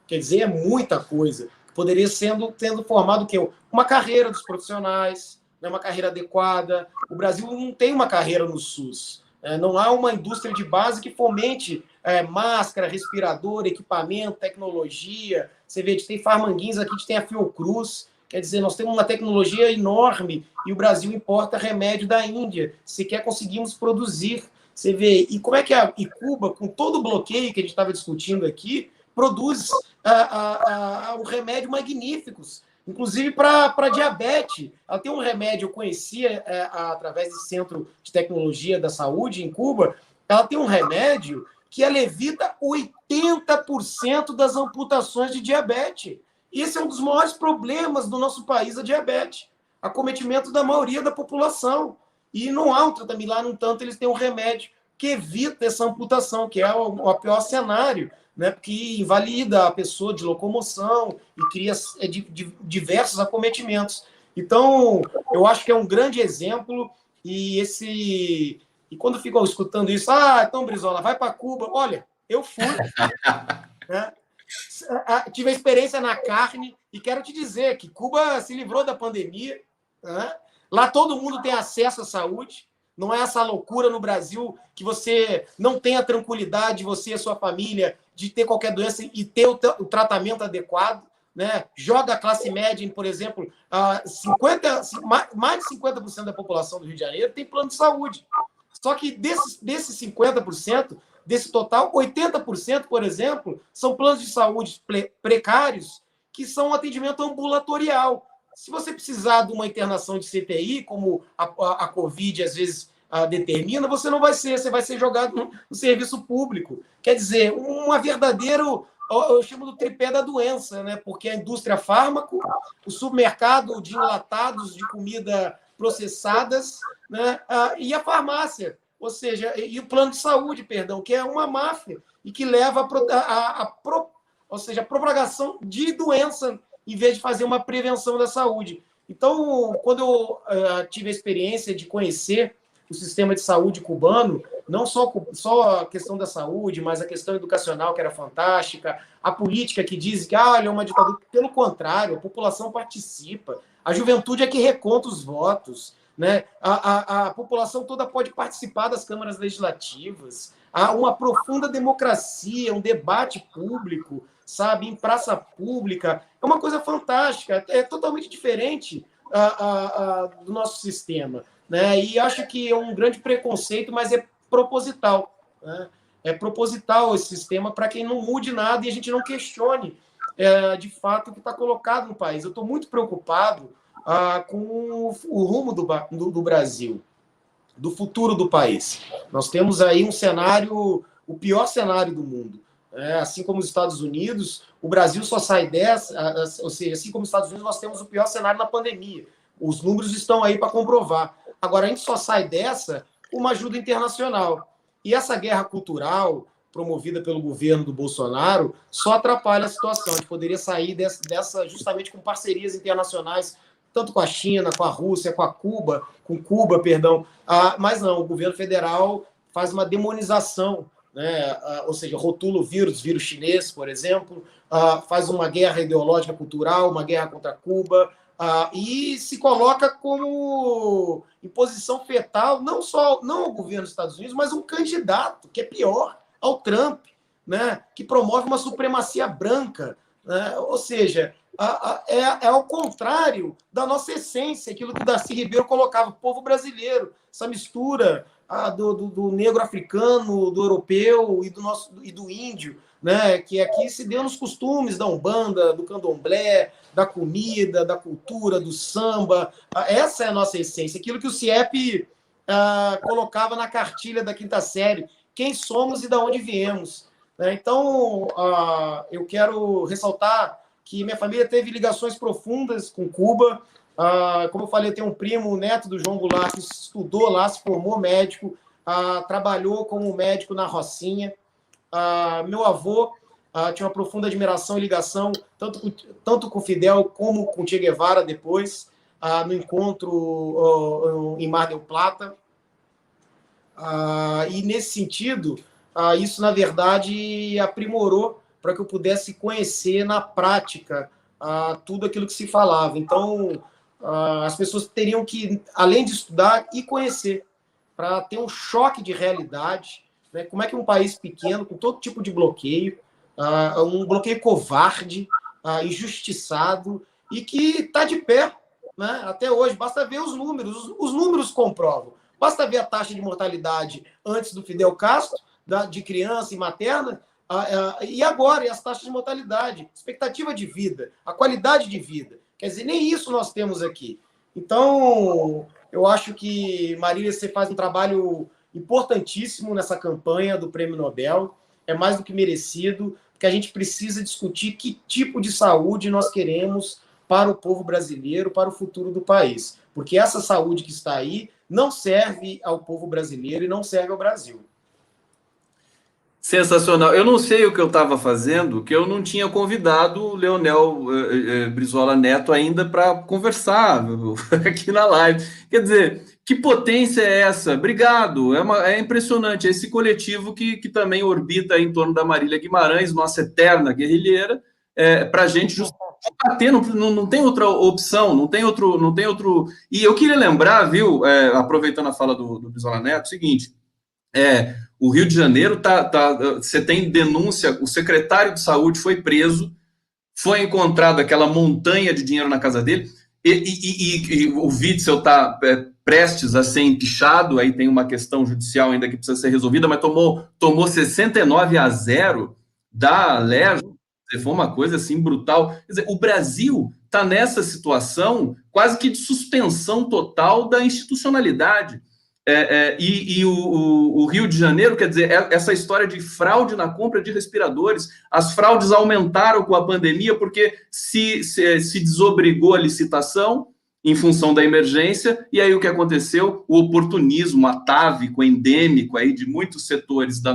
Quer dizer, é muita coisa. Poderia sendo formado o quê? Uma carreira dos profissionais, uma carreira adequada. O Brasil não tem uma carreira no SUS. Não há uma indústria de base que fomente máscara, respirador, equipamento, tecnologia. Você vê, a gente tem Farmanguins aqui, a gente tem a Fiocruz. Quer dizer, nós temos uma tecnologia enorme e o Brasil importa remédio da Índia. Sequer conseguimos produzir. Você vê, e como é que e Cuba, com todo o bloqueio que a gente estava discutindo aqui, produz um remédio magníficos, inclusive para diabetes. Ela tem um remédio, eu conhecia através do Centro de Tecnologia da Saúde em Cuba, ela tem um remédio que ela evita 80% das amputações de diabetes. Esse é um dos maiores problemas do nosso país, a diabetes. Acometimento da maioria da população. E não há um tratamento lá, no entanto, eles têm um remédio que evita essa amputação, que é o pior cenário, né? Porque invalida a pessoa de locomoção e cria diversos acometimentos. Então, eu acho que é um grande exemplo. E quando ficam escutando isso, então, Brizola, vai para Cuba. Olha, eu fui, né? Tive a experiência na carne e quero te dizer que Cuba se livrou da pandemia, né? Lá todo mundo tem acesso à saúde, não é essa loucura no Brasil que você não tem a tranquilidade, você e a sua família, de ter qualquer doença e ter o tratamento adequado, né? Joga a classe média, por exemplo, mais de 50% da população do Rio de Janeiro tem plano de saúde. Só que desses 50%, desse total, 80%, por exemplo, são planos de saúde precários que são um atendimento ambulatorial. Se você precisar de uma internação de CTI, como a Covid às vezes determina, você não vai ser, você vai ser jogado no serviço público. Quer dizer, um verdadeiro eu chamo do tripé da doença, né? Porque a indústria fármaco, o supermercado de enlatados de comida processadas, né? E a farmácia, ou seja, e o plano de saúde, perdão, que é uma máfia e que leva ou seja, a propagação de doença em vez de fazer uma prevenção da saúde. Então, quando eu tive a experiência de conhecer o sistema de saúde cubano, não só a questão da saúde, mas a questão educacional, que era fantástica, a política que diz que é uma ditadura. Pelo contrário, a população participa, a juventude é que reconta os votos, né? A população toda pode participar das câmaras legislativas, há uma profunda democracia, um debate público, sabe, em praça pública, é uma coisa fantástica, é totalmente diferente do nosso sistema, né? E acho que é um grande preconceito, mas é proposital, né? É proposital esse sistema para que não mude nada e a gente não questione de fato o que está colocado no país. Eu estou muito preocupado com o rumo do Brasil, do futuro do país. Nós temos aí um cenário, o pior cenário do mundo. Assim como os Estados Unidos, o Brasil só sai dessa, ou seja, assim como os Estados Unidos, nós temos o pior cenário na pandemia. Os números estão aí para comprovar. Agora, a gente só sai dessa com uma ajuda internacional. E essa guerra cultural promovida pelo governo do Bolsonaro só atrapalha a situação. A gente poderia sair dessa justamente com parcerias internacionais, tanto com a China, com a Rússia, com Cuba, perdão. Mas não, o governo federal faz uma demonização, né? Ou seja, rotula o vírus chinês, por exemplo, faz uma guerra ideológica cultural, uma guerra contra Cuba, e se coloca como em posição fetal, não ao governo dos Estados Unidos, mas um candidato, que é pior, ao Trump, né? Que promove uma supremacia branca, né? Ou seja, é ao contrário da nossa essência, aquilo que o Darcy Ribeiro colocava, o povo brasileiro, essa mistura do negro africano, do europeu e do índio, né? Que aqui se deu nos costumes da Umbanda, do candomblé, da comida, da cultura, do samba. Essa é a nossa essência, aquilo que o CIEP colocava na cartilha da quinta série, quem somos e de onde viemos. Então, eu quero ressaltar que minha família teve ligações profundas com Cuba. Como eu falei, eu tenho um primo, o neto do João Goulart, que estudou lá, se formou médico, trabalhou como médico na Rocinha. Meu avô tinha uma profunda admiração e ligação, tanto com Fidel como com Che Guevara depois, no encontro em Mar del Plata. E, nesse sentido, isso, na verdade, aprimorou para que eu pudesse conhecer na prática tudo aquilo que se falava. Então, as pessoas teriam que, além de estudar, e conhecer, para ter um choque de realidade, né? Como é que um país pequeno, com todo tipo de bloqueio, um bloqueio covarde, injustiçado, e que está de pé, né? Até hoje, basta ver os números comprovam. Basta ver a taxa de mortalidade antes do Fidel Castro, de criança e materna, e agora, e as taxas de mortalidade, expectativa de vida, a qualidade de vida. Quer dizer, nem isso nós temos aqui. Então, eu acho que, Marília, você faz um trabalho importantíssimo nessa campanha do Prêmio Nobel, é mais do que merecido, porque a gente precisa discutir que tipo de saúde nós queremos para o povo brasileiro, para o futuro do país. Porque essa saúde que está aí não serve ao povo brasileiro e não serve ao Brasil. Sensacional. Eu não sei o que eu estava fazendo, que eu não tinha convidado o Leonel Brizola Neto ainda para conversar aqui na live. Quer dizer, que potência é essa? Obrigado. É impressionante. Esse coletivo que também orbita em torno da Marília Guimarães, nossa eterna guerrilheira, para a gente bater, não tem outra opção, não tem outro. E eu queria lembrar, viu, aproveitando a fala do Brizola Neto, o seguinte. O Rio de Janeiro você tem denúncia, o secretário de saúde foi preso, foi encontrado aquela montanha de dinheiro na casa dele, e o Witzel está prestes a ser empichado, aí tem uma questão judicial ainda que precisa ser resolvida, mas tomou 69-0 da Alerj, foi uma coisa assim brutal. Quer dizer, o Brasil está nessa situação quase que de suspensão total da institucionalidade. o Rio de Janeiro, quer dizer, essa história de fraude na compra de respiradores, as fraudes aumentaram com a pandemia porque se desobrigou a licitação em função da emergência, e aí o que aconteceu? O oportunismo atávico, endêmico aí de muitos setores do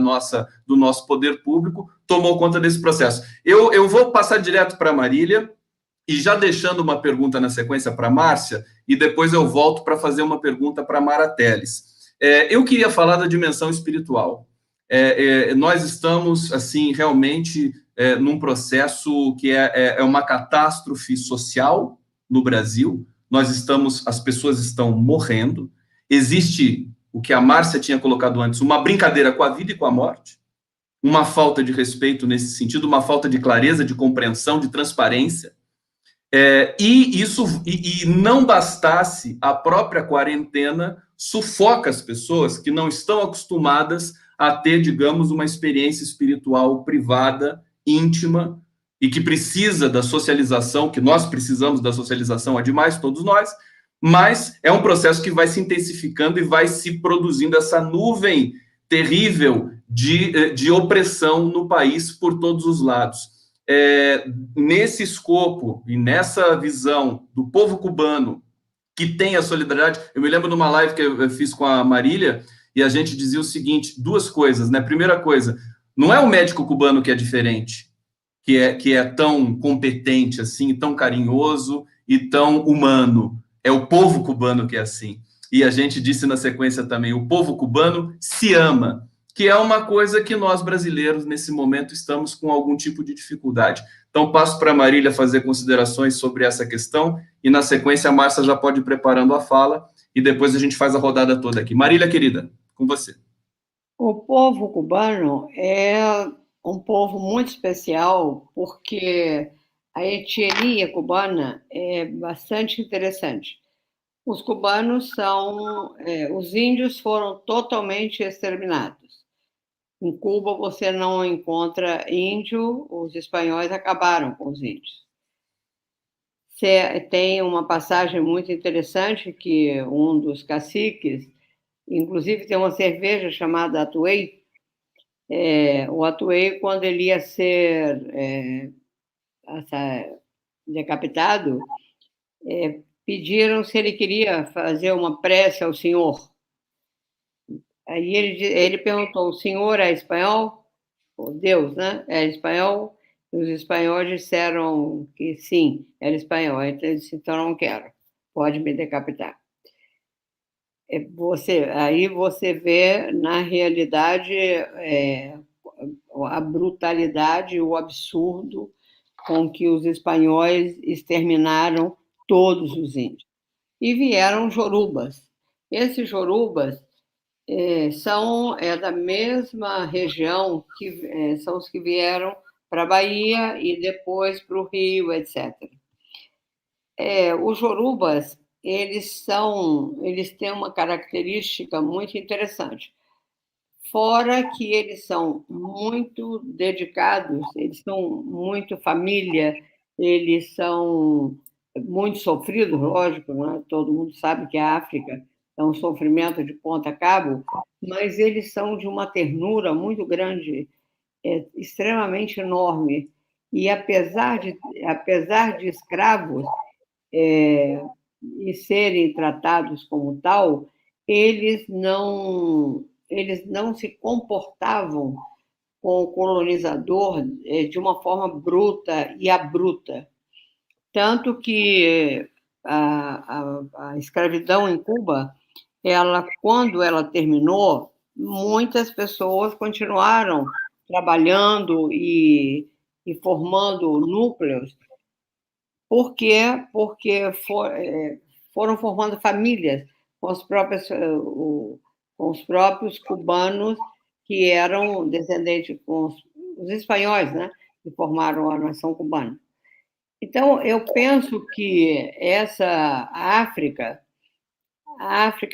nosso poder público tomou conta desse processo. Eu vou passar direto para a Marília, e já deixando uma pergunta na sequência para a Márcia, e depois eu volto para fazer uma pergunta para a Mara Teles. Eu queria falar da dimensão espiritual. Nós estamos, assim, realmente num processo que é uma catástrofe social no Brasil. As pessoas estão morrendo. Existe o que a Márcia tinha colocado antes, uma brincadeira com a vida e com a morte, uma falta de respeito nesse sentido, uma falta de clareza, de compreensão, de transparência. E não bastasse, a própria quarentena sufoca as pessoas que não estão acostumadas a ter, digamos, uma experiência espiritual privada, íntima, e que precisa da socialização, que nós precisamos da socialização, é demais, todos nós, mas é um processo que vai se intensificando e vai se produzindo essa nuvem terrível de opressão no país por todos os lados. Nesse escopo e nessa visão do povo cubano que tem a solidariedade, eu me lembro numa live que eu fiz com a Marília e a gente dizia o seguinte, duas coisas, né? Primeira coisa, não é o médico cubano que é diferente, que é tão competente assim, tão carinhoso e tão humano, é o povo cubano que é assim. E a gente disse na sequência também, o povo cubano se ama, que é uma coisa que nós brasileiros, nesse momento, estamos com algum tipo de dificuldade. Então, passo para a Marília fazer considerações sobre essa questão, e na sequência a Márcia já pode ir preparando a fala, e depois a gente faz a rodada toda aqui. Marília, querida, com você. O povo cubano é um povo muito especial, porque a etnia cubana é bastante interessante. Os cubanos os índios foram totalmente exterminados. Em Cuba você não encontra índio, os espanhóis acabaram com os índios. Tem uma passagem muito interessante que um dos caciques, inclusive tem uma cerveja chamada Atuey, o Atuey, quando ele ia ser decapitado, pediram se ele queria fazer uma prece ao senhor. Aí ele perguntou, o senhor é espanhol? Deus, né? É espanhol? E os espanhóis disseram que sim, era espanhol. Então ele disse, então não quero, pode me decapitar. Aí você vê, na realidade, a brutalidade, o absurdo com que os espanhóis exterminaram todos os índios. E vieram jorubas. Esses jorubas são da mesma região, são os que vieram para a Bahia e depois para o Rio, etc. Os jorubas, eles têm uma característica muito interessante. Fora que eles são muito dedicados, eles são muito família, eles são muito sofridos, lógico, né? Todo mundo sabe que a África é um sofrimento de ponta a cabo, mas eles são de uma ternura muito grande, extremamente enorme. E apesar de escravos e serem tratados como tal, eles não se comportavam com o colonizador de uma forma bruta e abrupta. Tanto que a escravidão em Cuba, quando ela terminou, muitas pessoas continuaram trabalhando e formando núcleos. Por quê? Porque foram formando famílias com os próprios cubanos que eram descendentes com os espanhóis, né, que formaram a nação cubana. Então, eu penso que a África,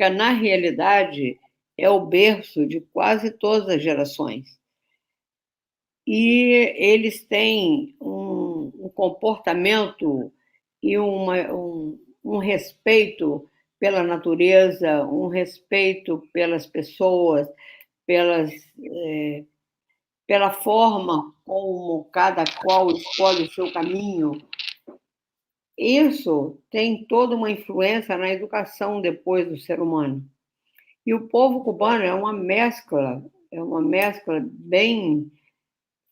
na realidade, é o berço de quase todas as gerações. E eles têm um comportamento e um respeito pela natureza, um respeito pelas pessoas, pela forma como cada qual escolhe o seu caminho. Isso tem toda uma influência na educação depois do ser humano. E o povo cubano é uma mescla bem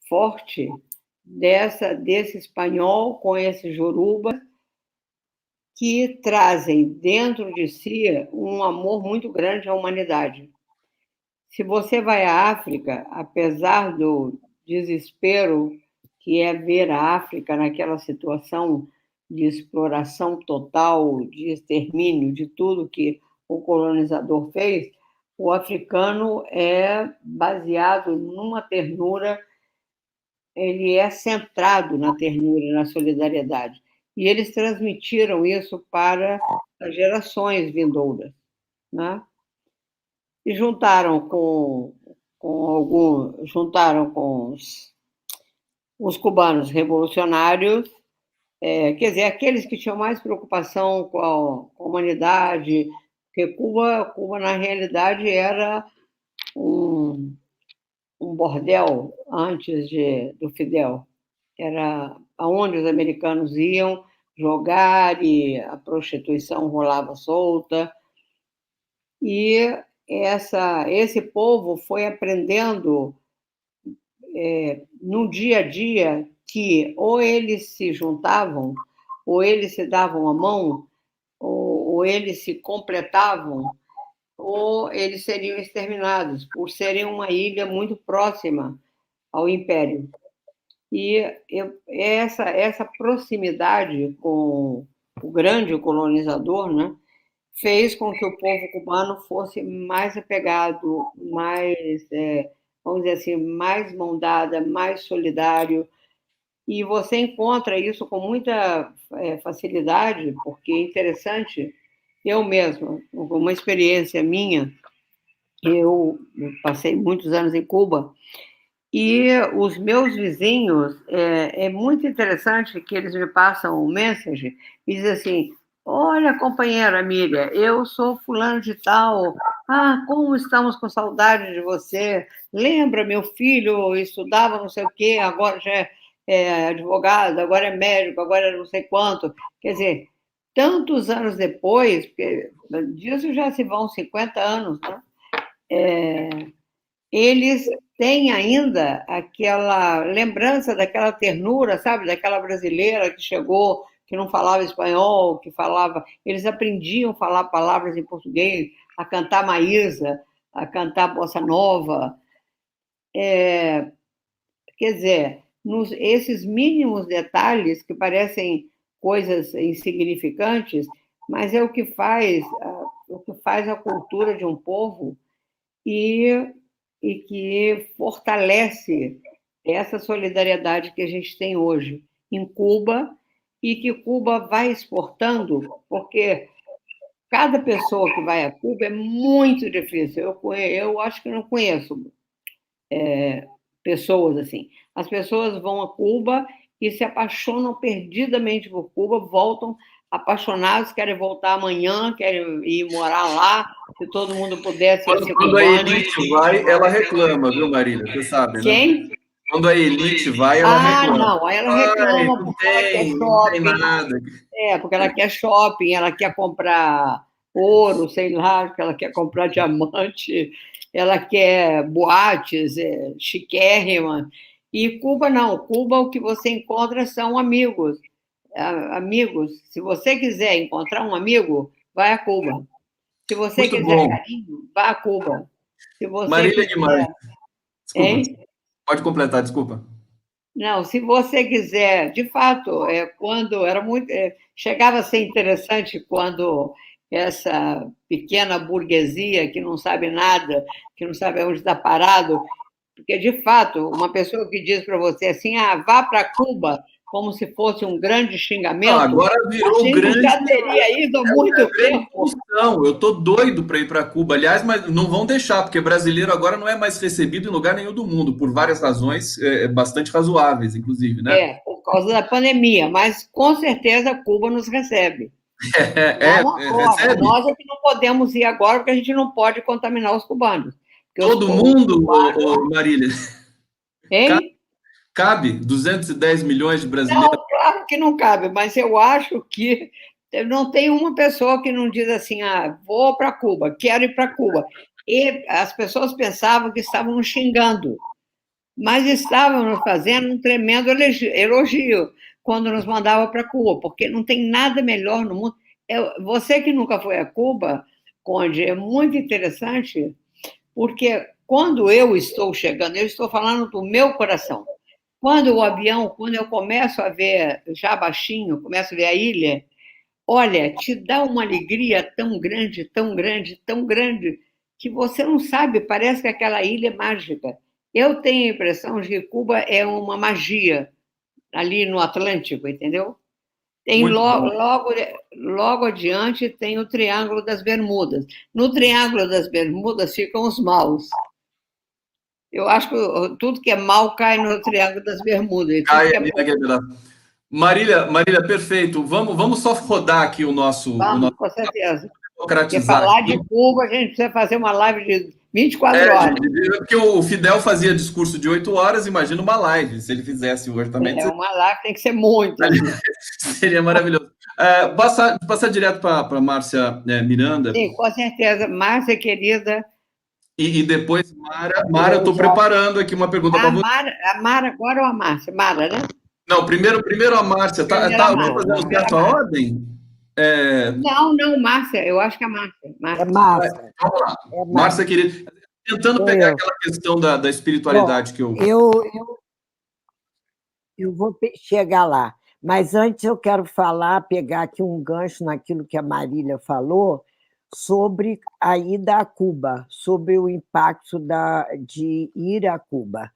forte desse espanhol com esse Yoruba, que trazem dentro de si um amor muito grande à humanidade. Se você vai à África, apesar do desespero que é ver a África naquela situação de exploração total, de extermínio, de tudo que o colonizador fez, o africano é baseado numa ternura, ele é centrado na ternura, na solidariedade. E eles transmitiram isso para as gerações vindouras, né? E juntaram com os cubanos revolucionários, quer dizer, aqueles que tinham mais preocupação com a humanidade, porque Cuba, na realidade, era um bordel antes do Fidel. Era aonde os americanos iam jogar e a prostituição rolava solta. E esse povo foi aprendendo no dia a dia que ou eles se juntavam, ou eles se davam a mão, ou eles se completavam, ou eles seriam exterminados, por serem uma ilha muito próxima ao Império. E essa proximidade com o grande colonizador, né, fez com que o povo cubano fosse mais apegado, mais, vamos dizer assim, mais mão dada, mais solidário. E você encontra isso com muita facilidade, porque é interessante, eu mesma, uma experiência minha, eu passei muitos anos em Cuba, e os meus vizinhos, é muito interessante que eles me passam um message e dizem assim: olha, companheira Miriam, eu sou fulano de tal, como estamos com saudade de você, lembra, meu filho estudava não sei o quê, agora já é advogado, agora é médico, agora é não sei quanto. Quer dizer, tantos anos depois, porque disso já se vão 50 anos, né? Eles têm ainda aquela lembrança daquela ternura, sabe? Daquela brasileira que chegou, que não falava espanhol, que falava... Eles aprendiam a falar palavras em português, a cantar maísa, a cantar bossa nova. Quer dizer, esses mínimos detalhes que parecem coisas insignificantes, mas é o que faz a cultura de um povo e que fortalece essa solidariedade que a gente tem hoje em Cuba e que Cuba vai exportando, porque cada pessoa que vai a Cuba é muito difícil. Eu acho que não conheço pessoas assim. As pessoas vão a Cuba e se apaixonam perdidamente por Cuba, voltam apaixonados, querem voltar amanhã, querem ir morar lá, se todo mundo pudesse... Quando a elite vai, ela reclama, viu, Marília? Você sabe, né? Quem? Quando a elite vai, ela reclama. Não, aí ela reclama porque ela quer shopping. Não tem nada. Porque ela quer shopping, ela quer comprar ouro, sei lá, que ela quer comprar diamante, ela quer boates chiquérrimas. E Cuba não. Cuba, o que você encontra são amigos. Amigos. Se você quiser encontrar um amigo, vai a Cuba. Se você Muito quiser bom. carinho, vá a Cuba. Se você Marília Guimarães. Desculpa. Pode completar, desculpa. Não, se você quiser, de fato, quando era muito, chegava a ser interessante quando essa pequena burguesia que não sabe nada, que não sabe onde está parado, porque de fato, uma pessoa que diz para você assim, vá para Cuba, como se fosse um grande xingamento. Agora virou grande. Já teria ido há muito tempo. Eu estou doido para ir para Cuba. Aliás, mas não vão deixar, porque brasileiro agora não é mais recebido em lugar nenhum do mundo, por várias razões bastante razoáveis, inclusive, né? Por causa da pandemia, mas com certeza Cuba nos recebe. Recebe? Nós é que não podemos ir agora, porque a gente não pode contaminar os cubanos. Todo mundo, Marília? Hein? Cabe 210 milhões de brasileiros? Não, claro que não cabe, mas eu acho que não tem uma pessoa que não diz assim, vou para Cuba, quero ir para Cuba. E as pessoas pensavam que estavam nos xingando, mas estavam nos fazendo um tremendo elogio quando nos mandavam para Cuba, porque não tem nada melhor no mundo. Você que nunca foi a Cuba, Conde, é muito interessante, porque quando eu estou chegando, eu estou falando do meu coração. Quando eu começo a ver, já baixinho, começo a ver a ilha, olha, te dá uma alegria tão grande, tão grande, tão grande, que você não sabe, parece que aquela ilha é mágica. Eu tenho a impressão de que Cuba é uma magia ali no Atlântico, entendeu? Tem logo adiante tem o Triângulo das Bermudas. No Triângulo das Bermudas ficam os maus. Eu acho que tudo que é mal cai no Triângulo das Bermudas. Marília, perfeito. Vamos só rodar aqui o nosso... Com certeza. Porque Democratizar falar aqui. de Cuba, a gente precisa fazer uma live de 24 horas. Porque o Fidel fazia discurso de 8 horas, imagina uma live. Se ele fizesse o orçamento... Uma live tem que ser muito. Seria maravilhoso. Passar direto para Márcia Miranda. Sim, com certeza. Márcia, querida. E depois, Mara, eu estou preparando aqui uma pergunta para você. A Mara agora ou a Márcia? Mara, né? Não, primeiro a Márcia. Tá fazendo certo a ordem? Não, Márcia. Eu acho que é Márcia. É Márcia. Vamos lá. Márcia, querida. Tentando pegar aquela questão da espiritualidade que eu... Eu vou chegar lá. Mas antes eu quero pegar aqui um gancho naquilo que a Marília falou, sobre a ida a Cuba, sobre o impacto de ir a Cuba.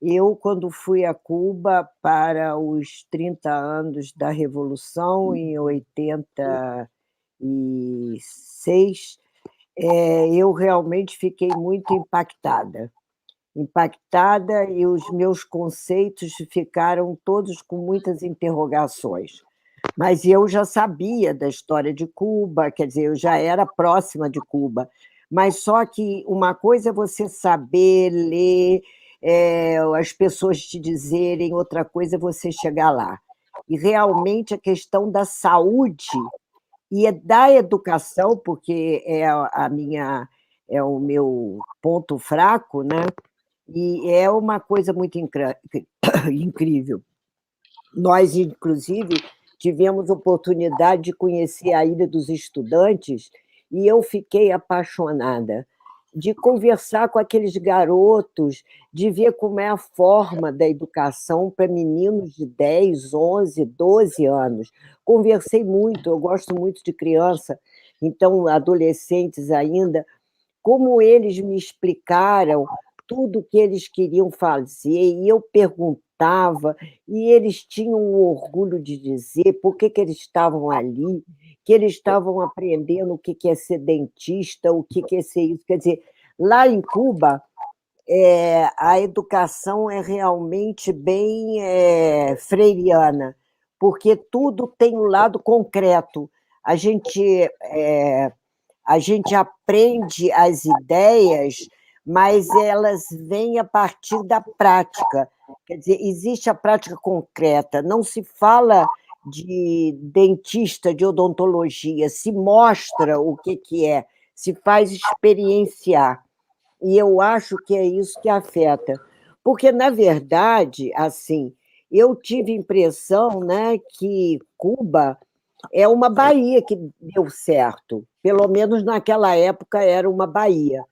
Eu, quando fui a Cuba para os 30 anos da Revolução, em 86, eu realmente fiquei muito impactada, e os meus conceitos ficaram todos com muitas interrogações. Mas eu já sabia da história de Cuba, quer dizer, eu já era próxima de Cuba, mas só que uma coisa é você saber ler, as pessoas te dizerem, outra coisa é você chegar lá. E realmente a questão da saúde e da educação, porque é o meu ponto fraco, né? E é uma coisa muito incrível. Nós, inclusive, tivemos oportunidade de conhecer a Ilha dos Estudantes e eu fiquei apaixonada de conversar com aqueles garotos, de ver como é a forma da educação para meninos de 10, 11, 12 anos. Conversei muito, eu gosto muito de criança, então, adolescentes ainda, como eles me explicaram tudo o que eles queriam fazer, e eu perguntava, e eles tinham um orgulho de dizer por que eles estavam ali, que eles estavam aprendendo o que é ser dentista, o que é ser isso. Quer dizer, lá em Cuba, a educação é realmente bem freiriana, porque tudo tem um lado concreto. A gente aprende as ideias, mas elas vêm a partir da prática. Quer dizer, existe a prática concreta, não se fala de dentista, de odontologia, se mostra o que é, se faz experienciar. E eu acho que é isso que afeta. Porque, na verdade, assim, eu tive a impressão, né, que Cuba é uma baía que deu certo. Pelo menos naquela época era uma baía.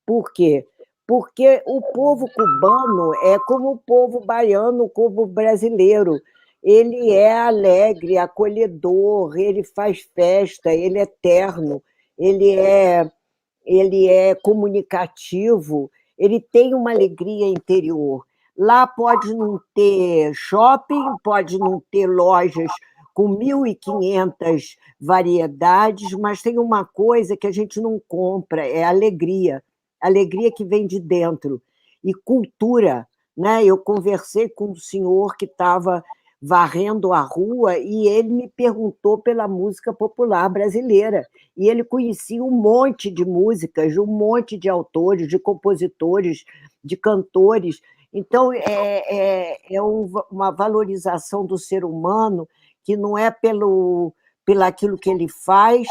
Por quê? Porque o povo cubano é como o povo baiano, o povo brasileiro. Ele é alegre, acolhedor, ele faz festa, ele é terno, ele é comunicativo, ele tem uma alegria interior. Lá pode não ter shopping, pode não ter lojas com 1.500 variedades, mas tem uma coisa que a gente não compra, é alegria que vem de dentro, e cultura. Né? Eu conversei com um senhor que estava varrendo a rua, e ele me perguntou pela música popular brasileira. E ele conhecia um monte de músicas, um monte de autores, de compositores, de cantores. Então, uma valorização do ser humano que não é pelaquilo que ele faz,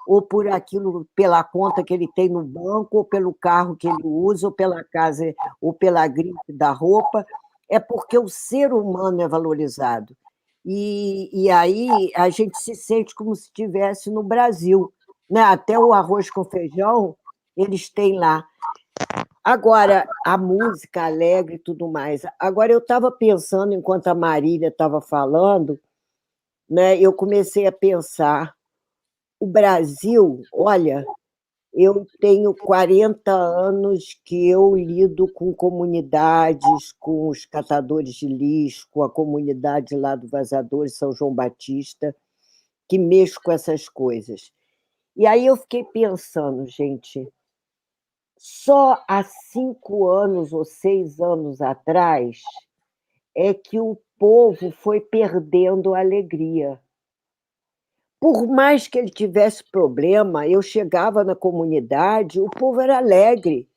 ou por aquilo, pela conta que ele tem no banco, ou pelo carro que ele usa, ou pela casa, ou pela grife da roupa, é porque o ser humano é valorizado. E aí a gente se sente como se estivesse no Brasil, né? Até o arroz com feijão eles têm lá. Agora, a música alegre e tudo mais. Agora, eu estava pensando, enquanto a Marília estava falando, né, eu comecei a pensar, o Brasil, olha, eu tenho 40 anos que eu lido com comunidades, com os catadores de lixo, com a comunidade lá do Vazador de São João Batista, que mexo com essas coisas. E aí eu fiquei pensando, gente, só há 5 anos ou 6 anos atrás é que o povo foi perdendo a alegria. Por mais que ele tivesse problema, eu chegava na comunidade, o povo era alegre.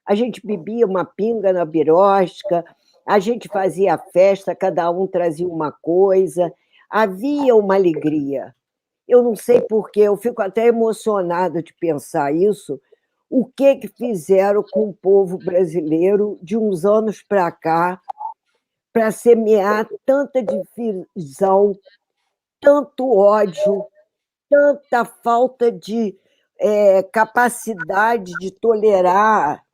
A gente bebia uma pinga na birosca, a gente fazia festa, cada um trazia uma coisa, havia uma alegria. Eu não sei porquê, eu fico até emocionada de pensar isso, o que fizeram com o povo brasileiro de uns anos para cá, para semear tanta divisão, tanto ódio, tanta falta de capacidade de tolerar,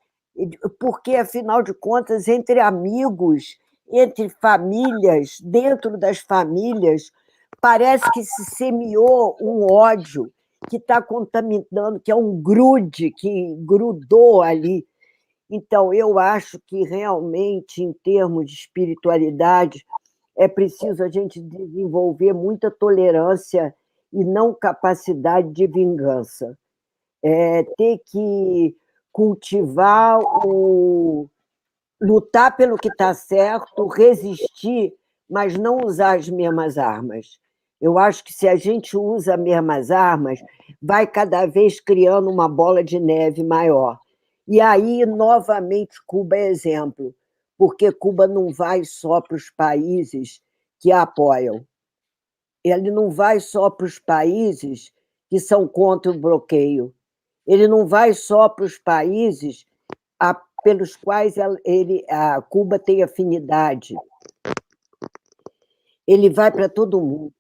porque, afinal de contas, entre amigos, entre famílias, dentro das famílias, parece que se semeou um ódio que está contaminando, que é um grude que grudou ali. Então, eu acho que realmente, em termos de espiritualidade, é preciso a gente desenvolver muita tolerância e não capacidade de vingança. Ter que cultivar lutar pelo que está certo, resistir, mas não usar as mesmas armas. Eu acho que se a gente usa as mesmas armas, vai cada vez criando uma bola de neve maior. E aí, novamente, Cuba é exemplo, porque Cuba não vai só para os países que a apoiam. Ele não vai só para os países que são contra o bloqueio. Ele não vai só para os países pelos quais a Cuba tem afinidade. Ele vai para todo mundo.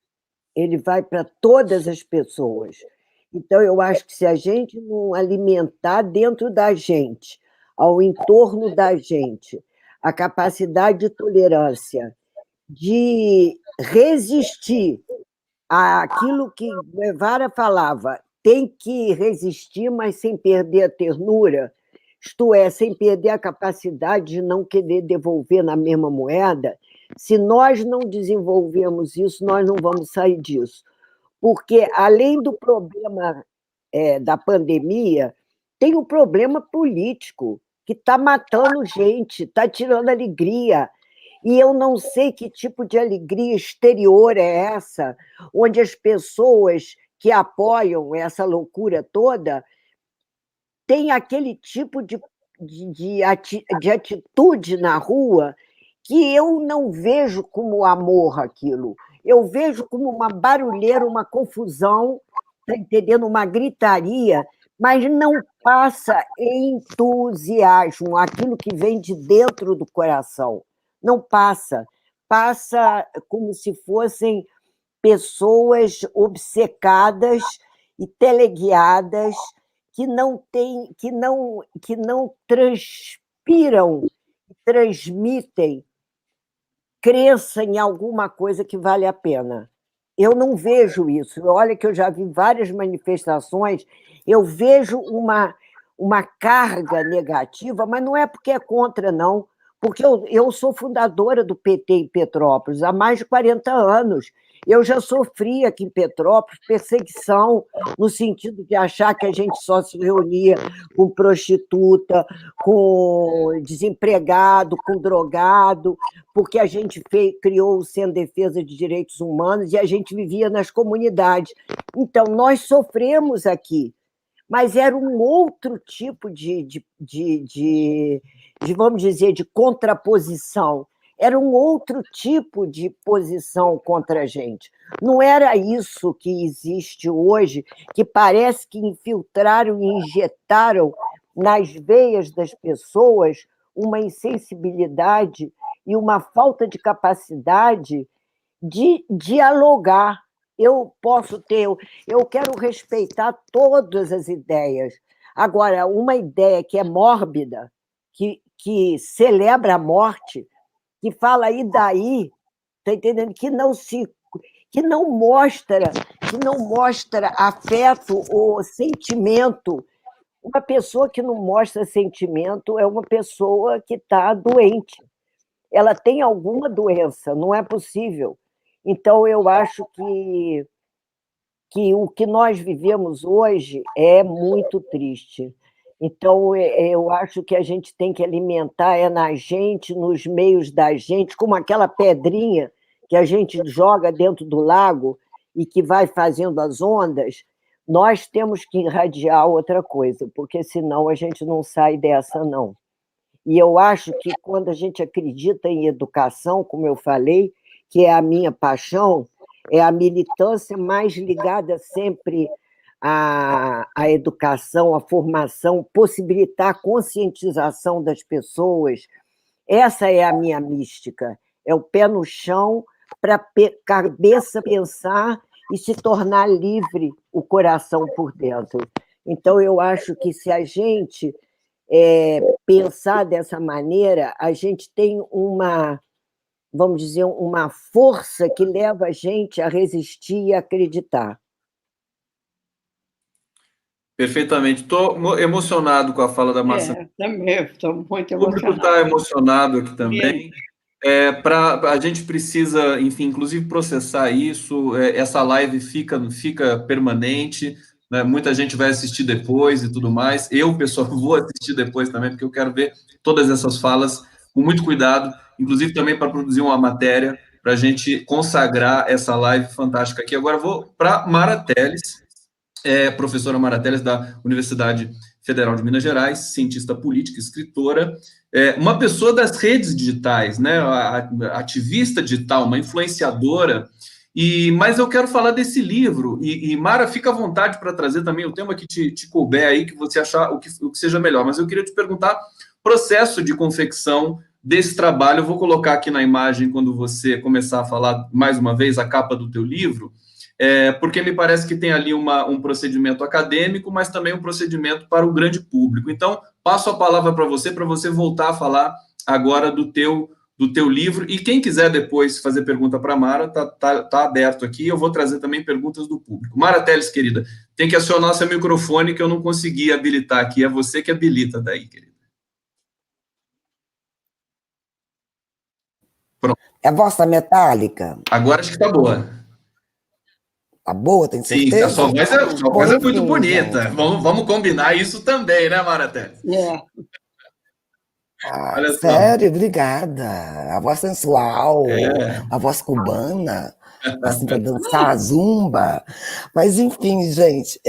Ele vai para todas as pessoas. Então, eu acho que se a gente não alimentar dentro da gente, ao entorno da gente, a capacidade de tolerância, de resistir àquilo que Guevara falava, tem que resistir, mas sem perder a ternura, isto é, sem perder a capacidade de não querer devolver na mesma moeda. Se nós não desenvolvermos isso, nós não vamos sair disso. Porque, além do problema da pandemia, tem o problema político, que está matando gente, está tirando alegria. E eu não sei que tipo de alegria exterior é essa, onde as pessoas que apoiam essa loucura toda têm aquele tipo de atitude na rua que eu não vejo como amor aquilo. Eu vejo como uma barulheira, uma confusão, tá entendendo? Uma gritaria, mas não passa entusiasmo, aquilo que vem de dentro do coração. Não passa. Passa como se fossem pessoas obcecadas e teleguiadas que não transpiram, transmitem crença em alguma coisa que vale a pena. Eu não vejo isso. Olha que eu já vi várias manifestações, eu vejo uma carga negativa, mas não é porque é contra, não, porque eu sou fundadora do PT em Petrópolis há mais de 40 anos. Eu já sofri aqui em Petrópolis perseguição, no sentido de achar que a gente só se reunia com prostituta, com desempregado, com drogado, porque a gente criou o Centro de Defesa de Direitos Humanos e a gente vivia nas comunidades. Então, nós sofremos aqui, mas era um outro tipo vamos dizer, de contraposição. Era um outro tipo de posição contra a gente. Não era isso que existe hoje, que parece que infiltraram e injetaram nas veias das pessoas uma insensibilidade e uma falta de capacidade de dialogar. Eu quero respeitar todas as ideias. Agora, uma ideia que é mórbida, que celebra a morte, que fala e daí, tá entendendo? Que não mostra afeto ou sentimento. Uma pessoa que não mostra sentimento é uma pessoa que está doente. Ela tem alguma doença, não é possível. Então, eu acho que o que nós vivemos hoje é muito triste. Então, eu acho que a gente tem que alimentar na gente, nos meios da gente, como aquela pedrinha que a gente joga dentro do lago e que vai fazendo as ondas. Nós temos que irradiar outra coisa, porque senão a gente não sai dessa, não. E eu acho que quando a gente acredita em educação, como eu falei, que é a minha paixão, é a militância mais ligada sempre à educação, à formação, possibilitar a conscientização das pessoas. Essa é a minha mística, é o pé no chão para a cabeça pensar e se tornar livre o coração por dentro. Então, eu acho que se a gente pensar dessa maneira, a gente tem vamos dizer, uma força que leva a gente a resistir e acreditar. Perfeitamente. Estou emocionado com a fala da Márcia. Também, estou muito emocionado. O público está emocionado aqui também. A gente precisa, enfim, inclusive processar isso. Essa live fica permanente, né? Muita gente vai assistir depois e tudo mais. Eu, pessoal, vou assistir depois também, porque eu quero ver todas essas falas com muito cuidado, inclusive também para produzir uma matéria para a gente consagrar essa live fantástica aqui. Agora vou para Mara Telles, professora Mara Telles, da Universidade Federal de Minas Gerais, cientista política, escritora, uma pessoa das redes digitais, né, ativista digital, uma influenciadora, mas eu quero falar desse livro, e Mara, fica à vontade para trazer também o tema que te couber aí, que você achar o que seja melhor, mas eu queria te perguntar, processo de confecção desse trabalho, eu vou colocar aqui na imagem, quando você começar a falar mais uma vez a capa do teu livro, porque me parece que tem ali um procedimento acadêmico, mas também um procedimento para o grande público. Então, passo a palavra para você voltar a falar agora do teu livro, e quem quiser depois fazer pergunta para a Mara, tá aberto aqui, eu vou trazer também perguntas do público. Mara Telles, querida, tem que acionar seu microfone, que eu não consegui habilitar aqui, é você que habilita daí, querida. Pronto. É a voz metálica? Agora acho que está boa. Tá boa, tem certeza? Sim, a sua voz é muito bonita. Vamos combinar isso também, né, Mara Telles? Sério, obrigada. A voz sensual, a voz cubana, assim, para dançar zumba. Mas, enfim, gente,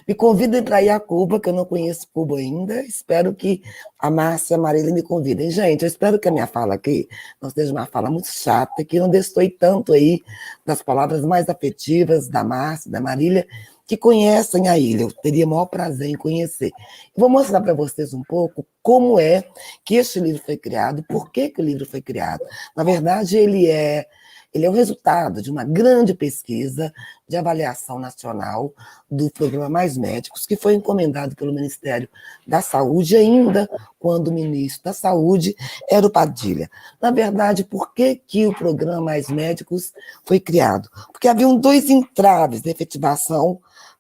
me convidem para ir a Cuba, que eu não conheço Cuba ainda. Espero que a Márcia e a Marília me convidem. Gente, eu espero que a minha fala aqui não seja uma fala muito chata, que não destoie tanto aí das palavras mais afetivas da Márcia, da Marília, que conhecem a ilha. Eu teria o maior prazer em conhecer. Vou mostrar para vocês um pouco como é que este livro foi criado, por que o livro foi criado. Na verdade, ele é o resultado de uma grande pesquisa de avaliação nacional do programa Mais Médicos, que foi encomendado pelo Ministério da Saúde, ainda quando o ministro da Saúde era o Padilha. Na verdade, por que o programa Mais Médicos foi criado? Porque haviam 2 entraves de efetivação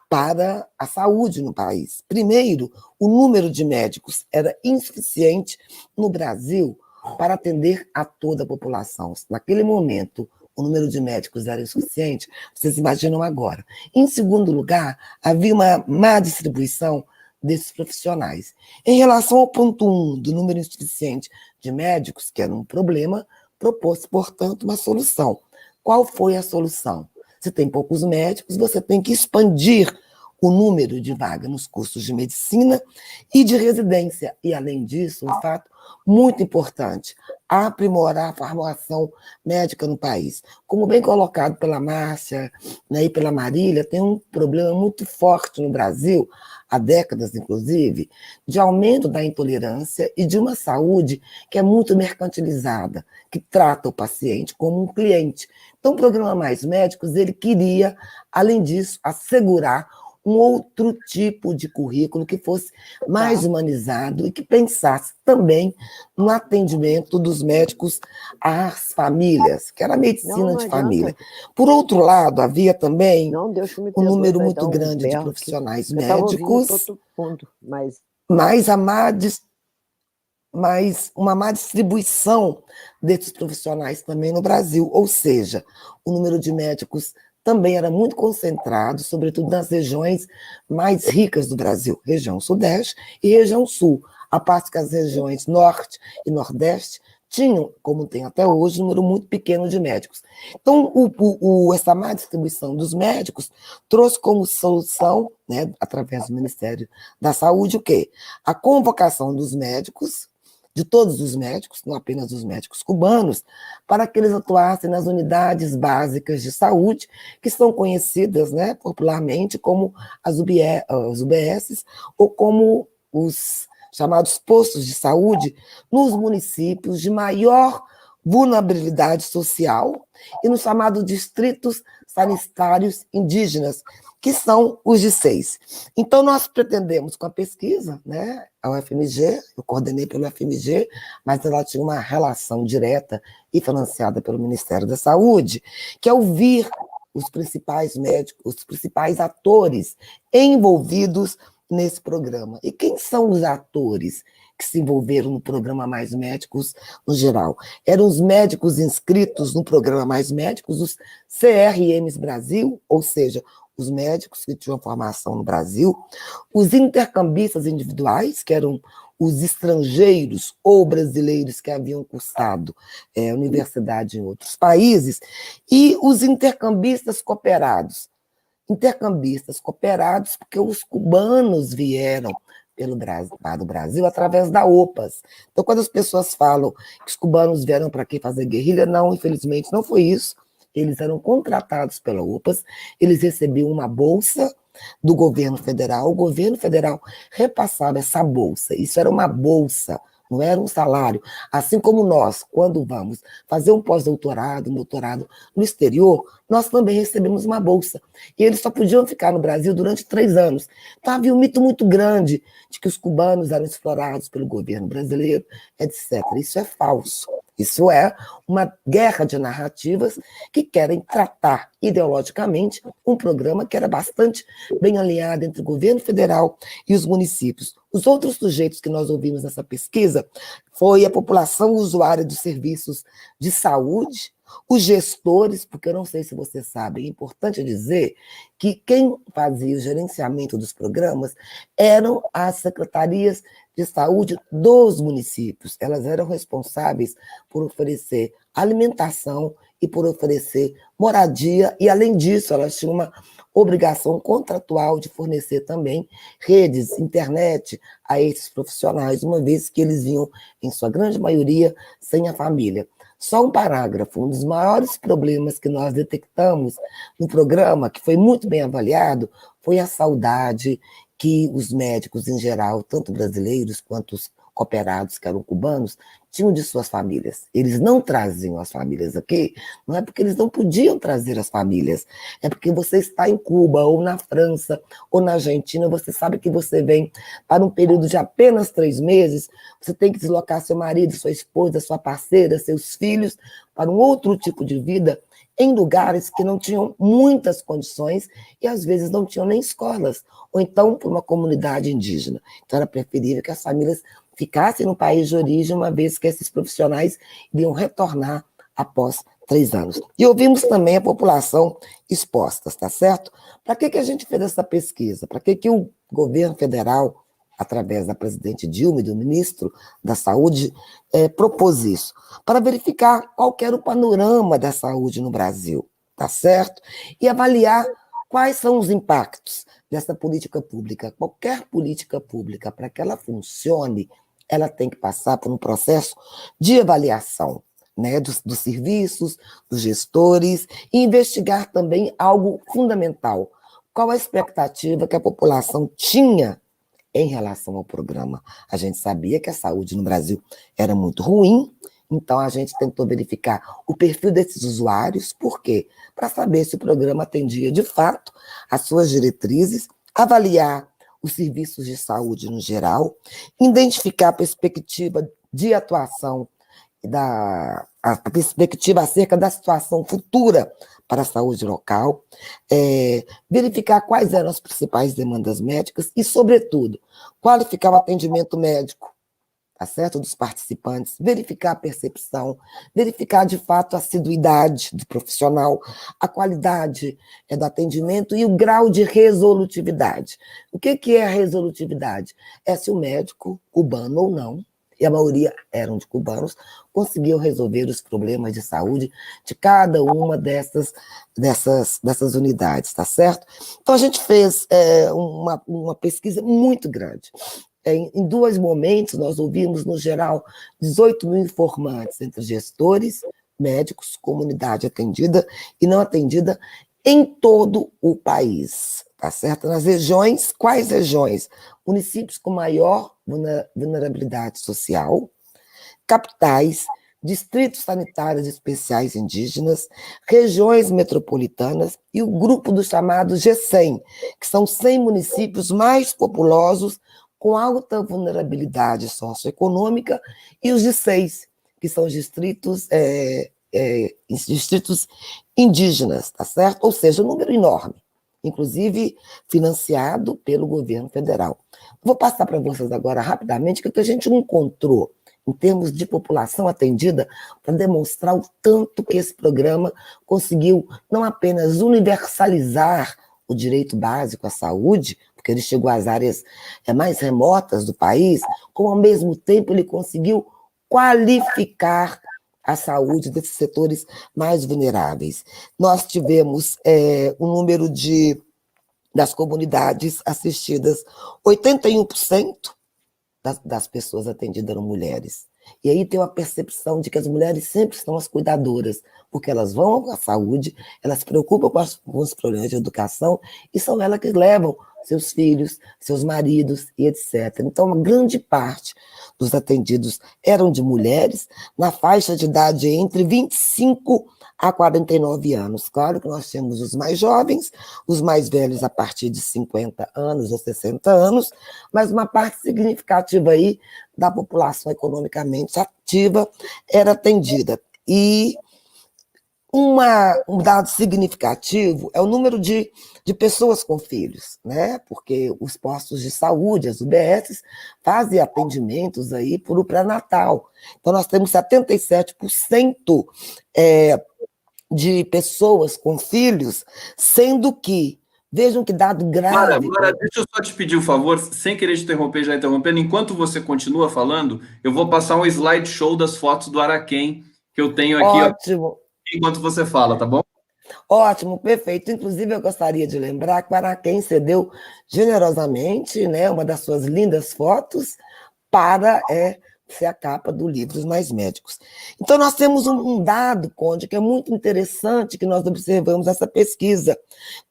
para a saúde no país. Primeiro, o número de médicos era insuficiente no Brasil para atender a toda a população. Naquele momento, o número de médicos era insuficiente, vocês imaginam agora. Em segundo lugar, havia uma má distribuição desses profissionais. Em relação ao ponto 1 do número insuficiente de médicos, que era um problema, propôs, portanto, uma solução. Qual foi a solução? Se tem poucos médicos, você tem que expandir o número de vagas nos cursos de medicina e de residência. E, além disso, um fato muito importante, aprimorar a formação médica no país. Como bem colocado pela Márcia, né, e pela Marília, tem um problema muito forte no Brasil, há décadas, inclusive, de aumento da intolerância e de uma saúde que é muito mercantilizada, que trata o paciente como um cliente. Então, o programa Mais Médicos, ele queria, além disso, assegurar um outro tipo de currículo que fosse mais humanizado e que pensasse também no atendimento dos médicos às famílias, que era a medicina de família. Por outro lado, havia também um número muito grande de profissionais médicos, mas uma má distribuição desses profissionais também no Brasil, ou seja, o número de médicos também era muito concentrado, sobretudo nas regiões mais ricas do Brasil, região Sudeste e região Sul, a parte que as regiões Norte e Nordeste tinham, como tem até hoje, um número muito pequeno de médicos. Então, essa má distribuição dos médicos trouxe como solução, né, através do Ministério da Saúde, o quê? A convocação dos médicos, de todos os médicos, não apenas dos médicos cubanos, para que eles atuassem nas unidades básicas de saúde, que são conhecidas, né, popularmente como as UBSs, ou como os chamados postos de saúde, nos municípios de maior vulnerabilidade social e nos chamados distritos sanitários indígenas, que são os de 6. Então, nós pretendemos, com a pesquisa, né, a UFMG, eu coordenei pelo UFMG, mas ela tinha uma relação direta e financiada pelo Ministério da Saúde, que é ouvir os principais médicos, os principais atores envolvidos nesse programa. E quem são os atores que se envolveram no programa Mais Médicos no geral? Eram os médicos inscritos no programa Mais Médicos, os CRMs Brasil, ou seja, os médicos que tinham formação no Brasil, os intercambistas individuais, que eram os estrangeiros ou brasileiros que haviam cursado universidade em outros países, e os intercambistas cooperados. Intercambistas cooperados porque os cubanos vieram para o Brasil através da OPAS. Então, quando as pessoas falam que os cubanos vieram para aqui fazer guerrilha, não, infelizmente, não foi isso. Eles eram contratados pela OPAS, eles recebiam uma bolsa do governo federal, o governo federal repassava essa bolsa, isso era uma bolsa, não era um salário. Assim como nós, quando vamos fazer um pós-doutorado, um doutorado no exterior, nós também recebemos uma bolsa. E eles só podiam ficar no Brasil durante 3 anos. Então havia um mito muito grande de que os cubanos eram explorados pelo governo brasileiro, etc. Isso é falso. Isso é uma guerra de narrativas que querem tratar ideologicamente um programa que era bastante bem alinhado entre o governo federal e os municípios. Os outros sujeitos que nós ouvimos nessa pesquisa foi a população usuária dos serviços de saúde, os gestores, porque eu não sei se vocês sabem, é importante dizer que quem fazia o gerenciamento dos programas eram as secretarias de saúde dos municípios. Elas eram responsáveis por oferecer alimentação e por oferecer moradia, e, além disso, elas tinham uma obrigação contratual de fornecer também redes, internet a esses profissionais, uma vez que eles vinham, em sua grande maioria, sem a família. Só um parágrafo, um dos maiores problemas que nós detectamos no programa, que foi muito bem avaliado, foi a saudade que os médicos, em geral, tanto brasileiros quanto os cooperados, que eram cubanos, tinham de suas famílias. Eles não traziam as famílias aqui, não é porque eles não podiam trazer as famílias, é porque você está em Cuba, ou na França, ou na Argentina, você sabe que você vem para um período de apenas 3 meses, você tem que deslocar seu marido, sua esposa, sua parceira, seus filhos, para um outro tipo de vida, em lugares que não tinham muitas condições e, às vezes, não tinham nem escolas, ou então por uma comunidade indígena. Então, era preferível que as famílias ficassem no país de origem, uma vez que esses profissionais iriam retornar após 3 anos. E ouvimos também a população exposta, tá certo? Para que a gente fez essa pesquisa? Para que o governo federal, através da presidente Dilma e do ministro da Saúde, propôs isso? Para verificar qual que era o panorama da saúde no Brasil, tá certo? E avaliar quais são os impactos dessa política pública. Qualquer política pública, para que ela funcione, ela tem que passar por um processo de avaliação, né, dos serviços, dos gestores, e investigar também algo fundamental. Qual a expectativa que a população tinha em relação ao programa? A gente sabia que a saúde no Brasil era muito ruim, então a gente tentou verificar o perfil desses usuários. Por quê? Para saber se o programa atendia de fato às suas diretrizes, avaliar os serviços de saúde no geral, identificar a perspectiva de atuação, a perspectiva acerca da situação futura para a saúde local, verificar quais eram as principais demandas médicas e, sobretudo, qualificar o atendimento médico, tá certo, dos participantes, verificar a percepção, verificar, de fato, a assiduidade do profissional, a qualidade do atendimento e o grau de resolutividade. O que é a resolutividade? É se o médico, cubano ou não, e a maioria eram de cubanos, conseguiam resolver os problemas de saúde de cada uma dessas unidades, tá certo? Então, a gente fez uma pesquisa muito grande. Em 2 momentos, nós ouvimos, no geral, 18 mil informantes entre gestores, médicos, comunidade atendida e não atendida em todo o país, tá certo? Nas regiões, quais regiões? Municípios com maior vulnerabilidade social, capitais, distritos sanitários especiais indígenas, regiões metropolitanas e o grupo dos chamados G100, que são 100 municípios mais populosos com alta vulnerabilidade socioeconômica, e os D6, que são os distritos indígenas, tá certo? Ou seja, um número enorme, inclusive financiado pelo governo federal. Vou passar para vocês agora rapidamente o que a gente encontrou em termos de população atendida, para demonstrar o tanto que esse programa conseguiu não apenas universalizar o direito básico à saúde, porque ele chegou às áreas mais remotas do país, como, ao mesmo tempo, ele conseguiu qualificar a saúde desses setores mais vulneráveis. Nós tivemos o número das comunidades assistidas, 81% das pessoas atendidas eram mulheres. E aí tem uma percepção de que as mulheres sempre são as cuidadoras, porque elas vão à saúde, elas se preocupam com os problemas de educação, e são elas que levam seus filhos, seus maridos e etc. Então, uma grande parte dos atendidos eram de mulheres, na faixa de idade entre 25 a 49 anos. Claro que nós temos os mais jovens, os mais velhos a partir de 50 anos ou 60 anos, mas uma parte significativa aí da população economicamente ativa era atendida. E um dado significativo é o número de pessoas com filhos, né? Porque os postos de saúde, as UBSs, fazem atendimentos aí por o pré-natal. Então, nós temos 77% de pessoas com filhos, sendo que, vejam que dado grave... Mara, deixa eu só te pedir um favor, sem querer te interromper, já interrompendo, enquanto você continua falando, eu vou passar um slideshow das fotos do Araquém, que eu tenho aqui. Ótimo. Enquanto você fala, tá bom? Ótimo, perfeito. Inclusive, eu gostaria de lembrar que o Araquém cedeu generosamente, né, uma das suas lindas fotos para ser a capa do livro Os Mais Médicos. Então, nós temos um dado, Conde, que é muito interessante, que nós observamos nessa pesquisa.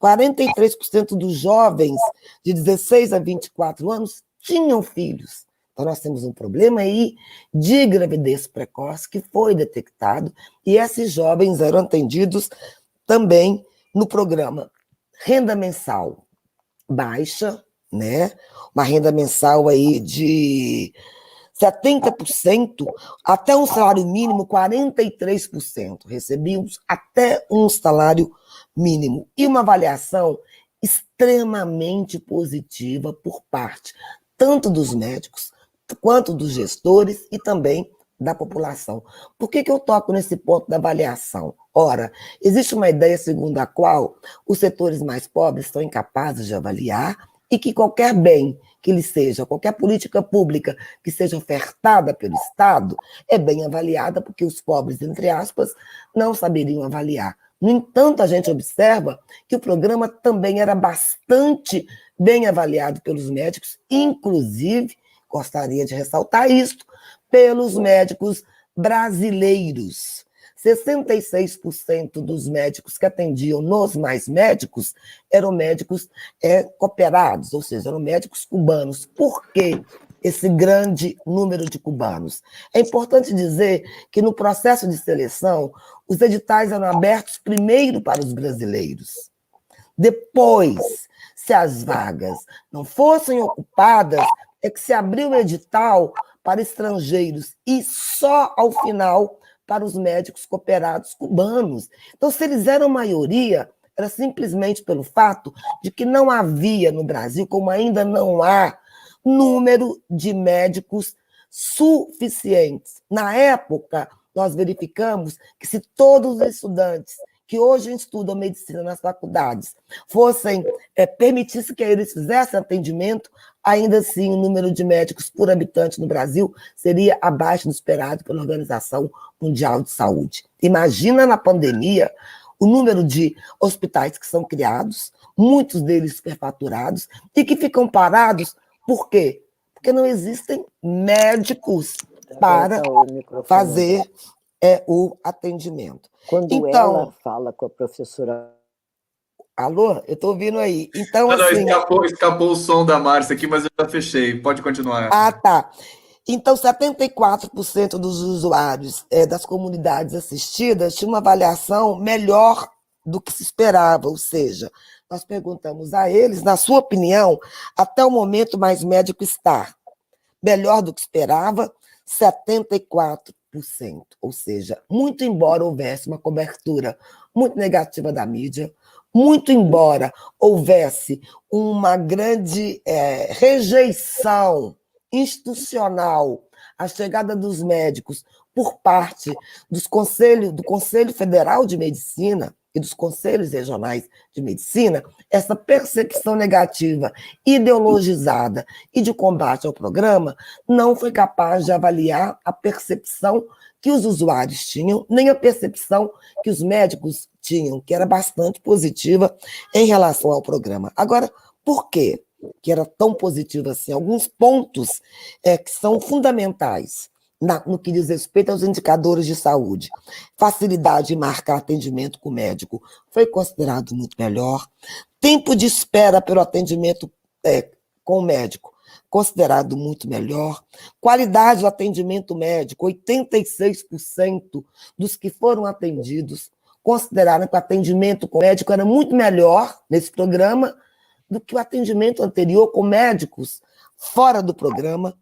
43% dos jovens de 16 a 24 anos tinham filhos. Então, nós temos um problema aí de gravidez precoce que foi detectado, e esses jovens eram atendidos também no programa Renda Mensal Baixa, né? Uma renda mensal aí de 70%, até um salário mínimo, 43% recebíamos até um salário mínimo. E uma avaliação extremamente positiva por parte tanto dos médicos, quanto dos gestores e também da população. Por que eu toco nesse ponto da avaliação? Ora, existe uma ideia segundo a qual os setores mais pobres são incapazes de avaliar e que qualquer bem que lhe seja, qualquer política pública que seja ofertada pelo Estado, é bem avaliada, porque os pobres, entre aspas, não saberiam avaliar. No entanto, a gente observa que o programa também era bastante bem avaliado pelos médicos, inclusive, gostaria de ressaltar isto, pelos médicos brasileiros. 66% dos médicos que atendiam nos Mais Médicos eram médicos cooperados, ou seja, eram médicos cubanos. Por que esse grande número de cubanos? É importante dizer que no processo de seleção, os editais eram abertos primeiro para os brasileiros. Depois, se as vagas não fossem ocupadas, é que se abriu o edital para estrangeiros e só ao final para os médicos cooperados cubanos. Então, se eles eram maioria, era simplesmente pelo fato de que não havia no Brasil, como ainda não há, número de médicos suficientes. Na época, nós verificamos que se todos os estudantes que hoje estudam medicina nas faculdades permitisse que eles fizessem atendimento, ainda assim o número de médicos por habitante no Brasil seria abaixo do esperado pela Organização Mundial de Saúde. Imagina na pandemia o número de hospitais que são criados, muitos deles superfaturados, e que ficam parados. Por quê? Porque não existem médicos para fazer o atendimento. Quando então, ela fala com a professora... Alô? Eu estou ouvindo aí. Então, não, assim... escapou o som da Márcia aqui, mas eu já fechei. Pode continuar. Ah, tá. Então, 74% dos usuários das comunidades assistidas tinham uma avaliação melhor do que se esperava, ou seja, nós perguntamos a eles, na sua opinião, até o momento Mais Médico está melhor do que esperava, 74%. Ou seja, muito embora houvesse uma cobertura muito negativa da mídia, muito embora houvesse uma grande rejeição institucional à chegada dos médicos por parte do Conselho Federal de Medicina e dos conselhos regionais de medicina, essa percepção negativa, ideologizada e de combate ao programa não foi capaz de avaliar a percepção que os usuários tinham, nem a percepção que os médicos tinham, que era bastante positiva em relação ao programa. Agora, por quê que era tão positiva assim? Alguns pontos que são fundamentais no que diz respeito aos indicadores de saúde. Facilidade de marcar atendimento com o médico foi considerado muito melhor. Tempo de espera pelo atendimento com o médico, considerado muito melhor. Qualidade do atendimento médico, 86% dos que foram atendidos consideraram que o atendimento com o médico era muito melhor nesse programa do que o atendimento anterior com médicos fora do programa.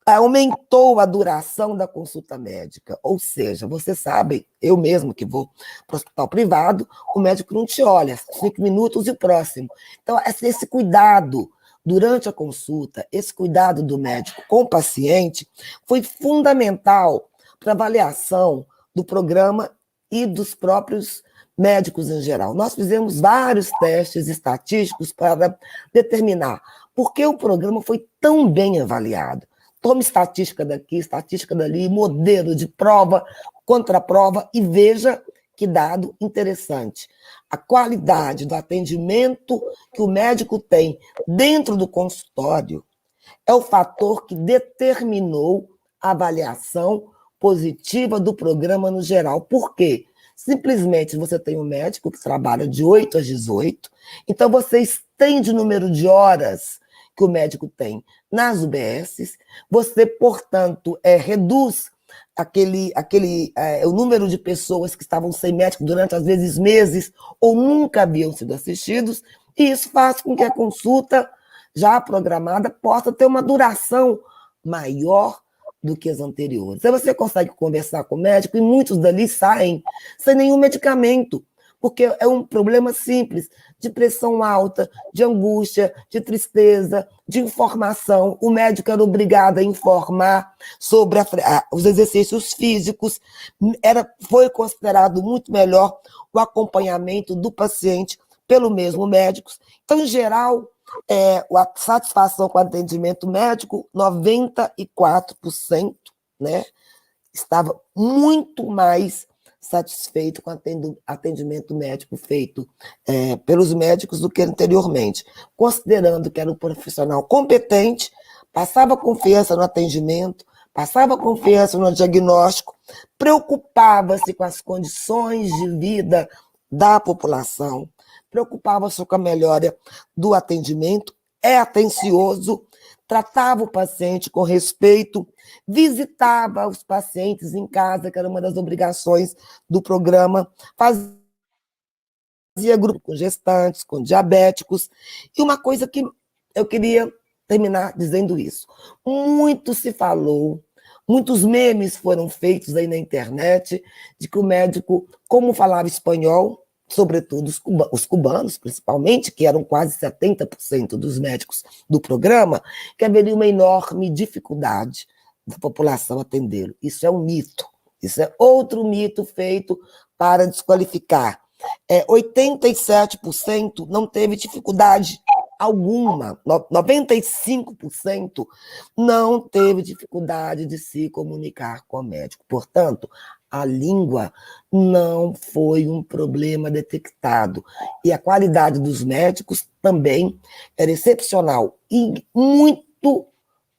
Aumentou a duração da consulta médica, ou seja, você sabe, eu mesmo que vou para o hospital privado, o médico não te olha, 5 minutos e o próximo. Então, esse cuidado durante a consulta, esse cuidado do médico com o paciente foi fundamental para a avaliação do programa e dos próprios médicos em geral. Nós fizemos vários testes estatísticos para determinar por que o programa foi tão bem avaliado. Tome estatística daqui, estatística dali, modelo de prova, contraprova, e veja que dado interessante. A qualidade do atendimento que o médico tem dentro do consultório é o fator que determinou a avaliação positiva do programa no geral. Por quê? Simplesmente você tem um médico que trabalha de 8 às 18, então você estende o número de horas que o médico tem nas UBSs, você, portanto, reduz o número de pessoas que estavam sem médico durante, às vezes, meses ou nunca haviam sido assistidos, e isso faz com que a consulta já programada possa ter uma duração maior do que as anteriores. Aí você consegue conversar com o médico e muitos dali saem sem nenhum medicamento, porque é um problema simples, de pressão alta, de angústia, de tristeza, de informação. O médico era obrigado a informar sobre os exercícios físicos, foi considerado muito melhor o acompanhamento do paciente pelo mesmo médico. Então, em geral, a satisfação com o atendimento médico, 94%, né, estava muito mais satisfeito com o atendimento médico feito pelos médicos do que anteriormente, considerando que era um profissional competente, passava confiança no atendimento, passava confiança no diagnóstico, preocupava-se com as condições de vida da população, preocupava-se com a melhora do atendimento, é atencioso, tratava o paciente com respeito, visitava os pacientes em casa, que era uma das obrigações do programa, fazia grupo com gestantes, com diabéticos. E uma coisa que eu queria terminar dizendo isso. Muito se falou, muitos memes foram feitos aí na internet, de que o médico, como falava espanhol, sobretudo os cubanos, principalmente, que eram quase 70% dos médicos do programa, que haveria uma enorme dificuldade da população atendê-lo. Isso é um mito. Isso é outro mito feito para desqualificar. 87% não teve dificuldade alguma, 95% não teve dificuldade de se comunicar com o médico. Portanto, a língua não foi um problema detectado. E a qualidade dos médicos também era excepcional e muito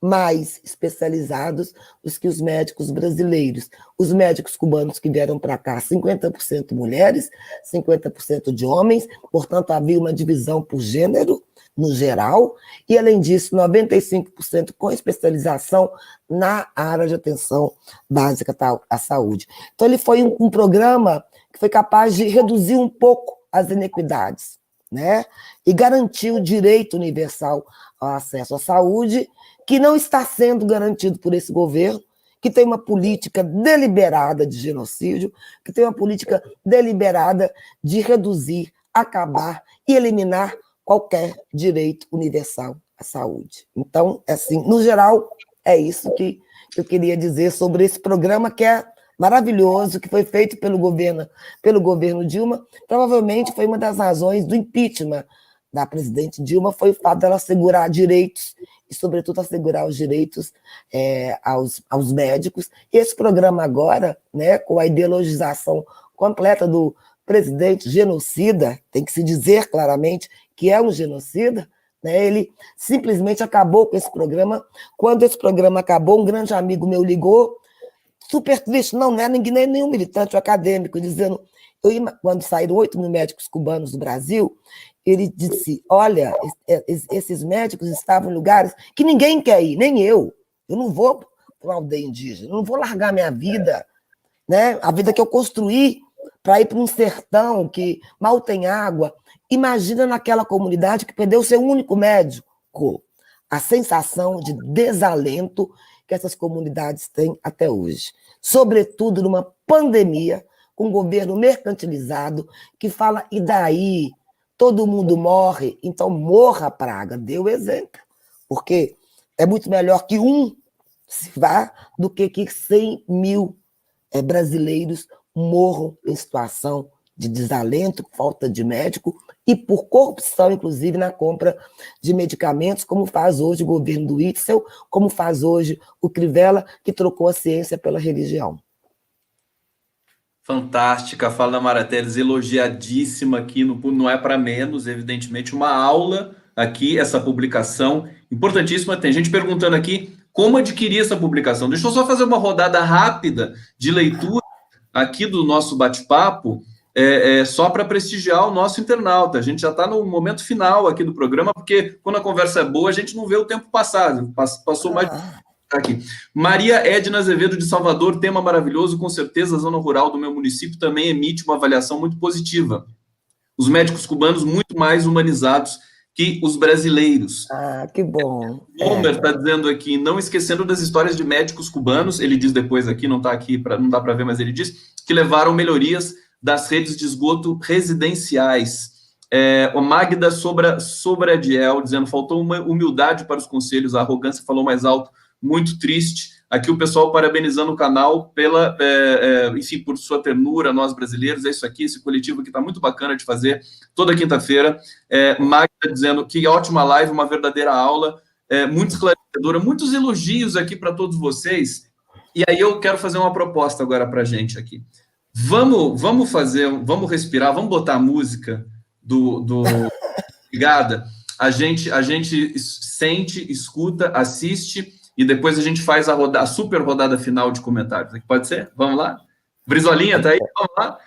mais especializados do que os médicos brasileiros. Os médicos cubanos que vieram para cá, 50% mulheres, 50% de homens, portanto, havia uma divisão por gênero, no geral, e, além disso, 95% com especialização na área de atenção básica à saúde. Então, ele foi um programa que foi capaz de reduzir um pouco as inequidades, né? E garantir o direito universal ao acesso à saúde, que não está sendo garantido por esse governo, que tem uma política deliberada de genocídio, que tem uma política deliberada de reduzir, acabar e eliminar qualquer direito universal à saúde. Então, assim, no geral, é isso que eu queria dizer sobre esse programa, que é maravilhoso, que foi feito pelo governo Dilma. Provavelmente foi uma das razões do impeachment da presidente Dilma, foi o fato dela assegurar direitos, e, sobretudo, assegurar os direitos aos médicos. E esse programa agora, né, com a ideologização completa do presidente genocida, tem que se dizer claramente que é um genocida, né? Ele simplesmente acabou com esse programa. Quando esse programa acabou, um grande amigo meu ligou, super triste, não é nenhum militante ou acadêmico, dizendo, quando saíram 8 mil médicos cubanos do Brasil, ele disse, olha, esses médicos estavam em lugares que ninguém quer ir, nem eu não vou para uma aldeia indígena, eu não vou largar minha vida, né? A vida que eu construí para ir para um sertão que mal tem água. Imagina naquela comunidade que perdeu seu único médico, a sensação de desalento que essas comunidades têm até hoje. Sobretudo numa pandemia, com um governo mercantilizado, que fala, e daí? Todo mundo morre, então morra a praga. Deu exemplo. Porque é muito melhor que um se vá do que 100 mil brasileiros morram em situação de desalento, falta de médico e por corrupção, inclusive, na compra de medicamentos, como faz hoje o governo do Itzel, como faz hoje o Crivella, que trocou a ciência pela religião. Fantástica, fala da Mara Teres, elogiadíssima aqui, não é para menos, evidentemente, uma aula aqui, essa publicação importantíssima. Tem gente perguntando aqui como adquirir essa publicação. Deixa eu só fazer uma rodada rápida de leitura aqui do nosso bate-papo, só para prestigiar o nosso internauta. A gente já está no momento final aqui do programa, porque quando a conversa é boa, a gente não vê o tempo passar. Passou mais... Aqui. Maria Edna Azevedo de Salvador, tema maravilhoso, com certeza a zona rural do meu município também emite uma avaliação muito positiva. Os médicos cubanos muito mais humanizados que os brasileiros. Ah, que bom. Homer está dizendo aqui, não esquecendo das histórias de médicos cubanos, ele diz depois aqui, não está aqui, não dá para ver, mas ele diz que levaram melhorias das redes de esgoto residenciais. O Magda Sobradiel, dizendo, faltou uma humildade para os conselhos, a arrogância falou mais alto, muito triste. Aqui o pessoal parabenizando o canal enfim, por sua ternura, nós brasileiros, é isso aqui, esse coletivo que está muito bacana de fazer toda quinta-feira. Magda dizendo que ótima live, uma verdadeira aula, muito esclarecedora, muitos elogios aqui para todos vocês. E aí eu quero fazer uma proposta agora para a gente aqui. Vamos respirar, vamos botar a música do Obrigada. A gente sente, escuta, assiste e depois a gente faz a super rodada final de comentários. Pode ser? Vamos lá? Brizolinha, tá aí? Vamos lá?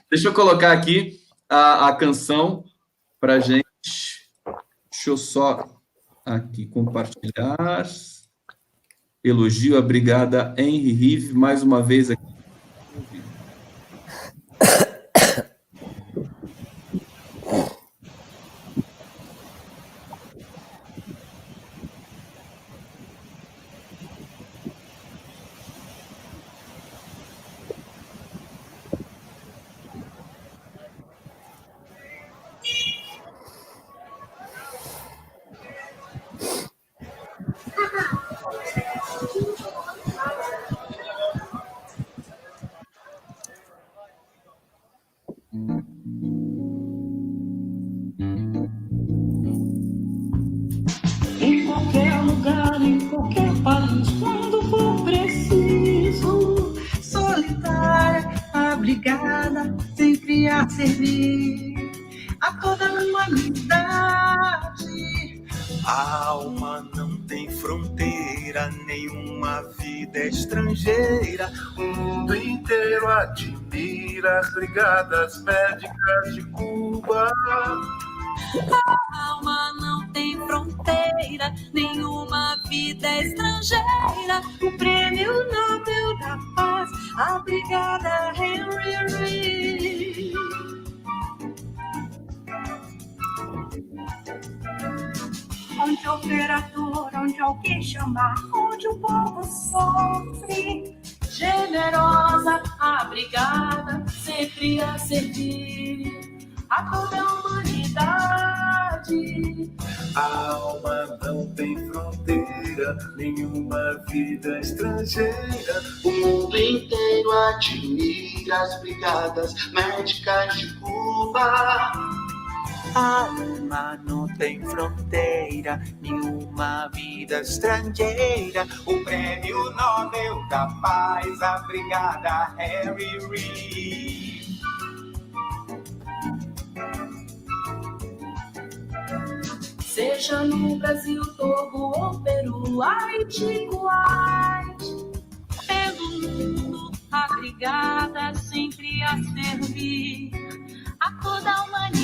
Deixa eu colocar aqui a canção para a gente. Deixa eu só aqui compartilhar. Elogio a Brigada Henry Rive, mais uma vez aqui. Em qualquer lugar, em qualquer país, quando for preciso, solitária, abrigada, sempre a servir a toda a humanidade. A alma não tem fronteira, nenhuma vida é estrangeira. O mundo inteiro admira as brigadas médicas de Cuba. A alma não tem fronteira, nenhuma vida é estrangeira. O Prêmio Nobel da Paz, a Brigada Henry Reed. Onde houver a dor, onde alguém chamar, onde o povo sofre, Generosa, a Brigada, sempre a servir a toda a humanidade. A alma não tem fronteira, nenhuma vida estrangeira. O mundo inteiro admira as brigadas médicas de Cuba. A alma não tem fronteira, nenhuma vida estrangeira. O Prêmio Nobel da Paz, a Brigada Henry Reed. Seja no Brasil, Togo ou Peru, Haiti, Kuwait, pelo mundo, a Brigada sempre a servir a toda a humanidade.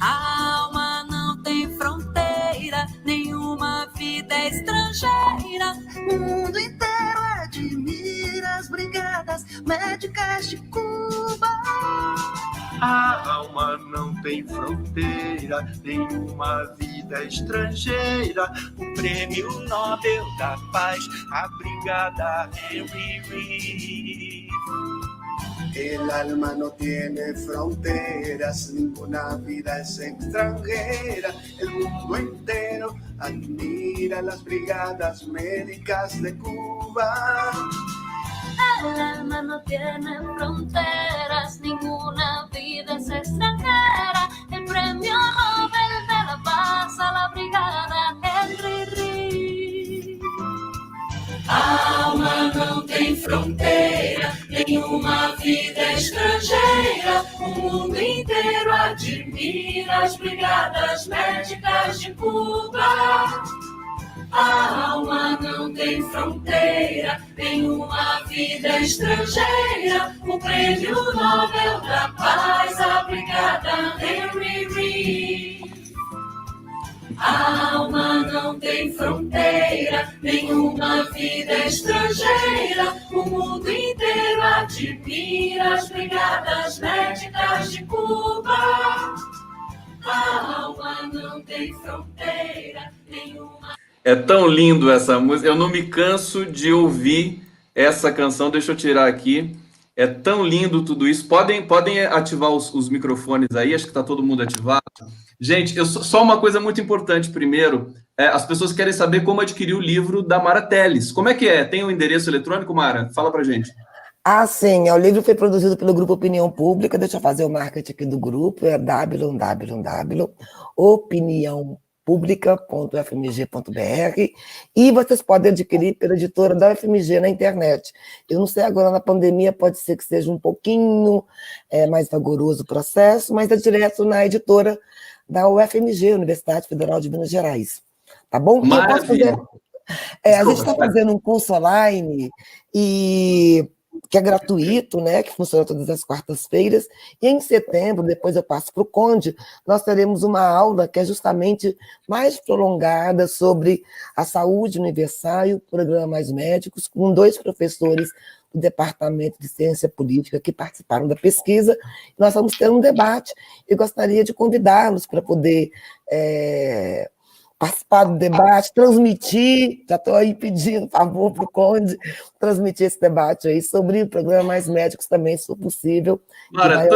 A alma não tem fronteira, nenhuma vida é estrangeira. o mundo inteiro admira as brigadas médicas de Cuba. A alma não tem fronteira, nenhuma vida estrangeira. O Prêmio Nobel da Paz, a Brigada Henry Reed. El alma no tiene fronteras, ninguna vida es extranjera. El mundo entero admira las brigadas médicas de Cuba. El alma no tiene fronteras, ninguna vida es extranjera. El Premio Nobel de la Paz a la Brigada Henry Reed. A alma não tem fronteira, nenhuma vida é estrangeira. O mundo inteiro admira as brigadas médicas de Cuba. A alma não tem fronteira, nenhuma vida estrangeira. O Prêmio Nobel da Paz, a Brigada Henry Reed. A alma não tem fronteira, nenhuma vida estrangeira. O mundo inteiro admira as brigadas médicas de Cuba. A alma não tem fronteira, nenhuma. É tão lindo essa música. Eu não me canso de ouvir essa canção. Deixa eu tirar aqui. É tão lindo tudo isso. Podem ativar os microfones aí, acho que está todo mundo ativado. Gente, só uma coisa muito importante primeiro. As pessoas querem saber como adquirir o livro da Mara Teles. Como é que é? Tem o endereço eletrônico, Mara? Fala pra gente. Ah, sim, o livro foi produzido pelo Grupo Opinião Pública, deixa eu fazer o marketing aqui do grupo, é www.opiniãopublica.fmg.br, e vocês podem adquirir pela editora da UFMG na internet. Eu não sei agora, na pandemia pode ser que seja um pouquinho mais vigoroso o processo, mas é direto na editora da UFMG, Universidade Federal de Minas Gerais. Tá bom? Maravilha. A gente está fazendo um curso online que é gratuito, né, que funciona todas as quartas-feiras, e em setembro, depois eu passo para o Conde, nós teremos uma aula que é justamente mais prolongada sobre a saúde universal e o programa Mais Médicos, com 2 professores do Departamento de Ciência Política que participaram da pesquisa. Nós vamos ter um debate e gostaria de convidá-los para poder participar do debate, transmitir, já estou aí pedindo favor para o Conde, transmitir esse debate aí sobre o programa Mais Médicos também, se for possível. Mara,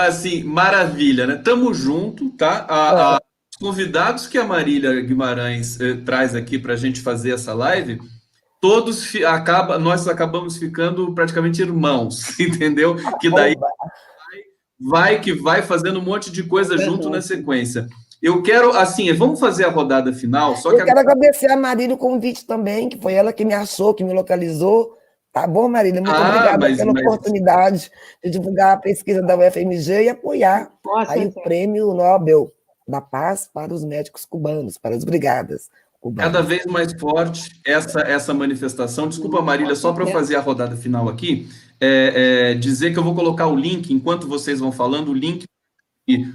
assim, maravilha, né? Tamo junto, tá? Os convidados que a Marília Guimarães traz aqui para a gente fazer essa live, todos nós acabamos ficando praticamente irmãos, entendeu? Que daí vai fazendo um monte de coisa junto na sequência. Eu quero, assim, vamos fazer a rodada final. Eu quero agradecer a Marília o convite também, que foi ela que me achou, que me localizou. Tá bom, Marília? Muito obrigada pela oportunidade de divulgar a pesquisa da UFMG e apoiar aí o Prêmio Nobel da Paz para os médicos cubanos, para as brigadas cubanas. Cada vez mais forte essa manifestação. Desculpa, Marília, só para eu fazer a rodada final aqui, dizer que eu vou colocar o link, enquanto vocês vão falando, o link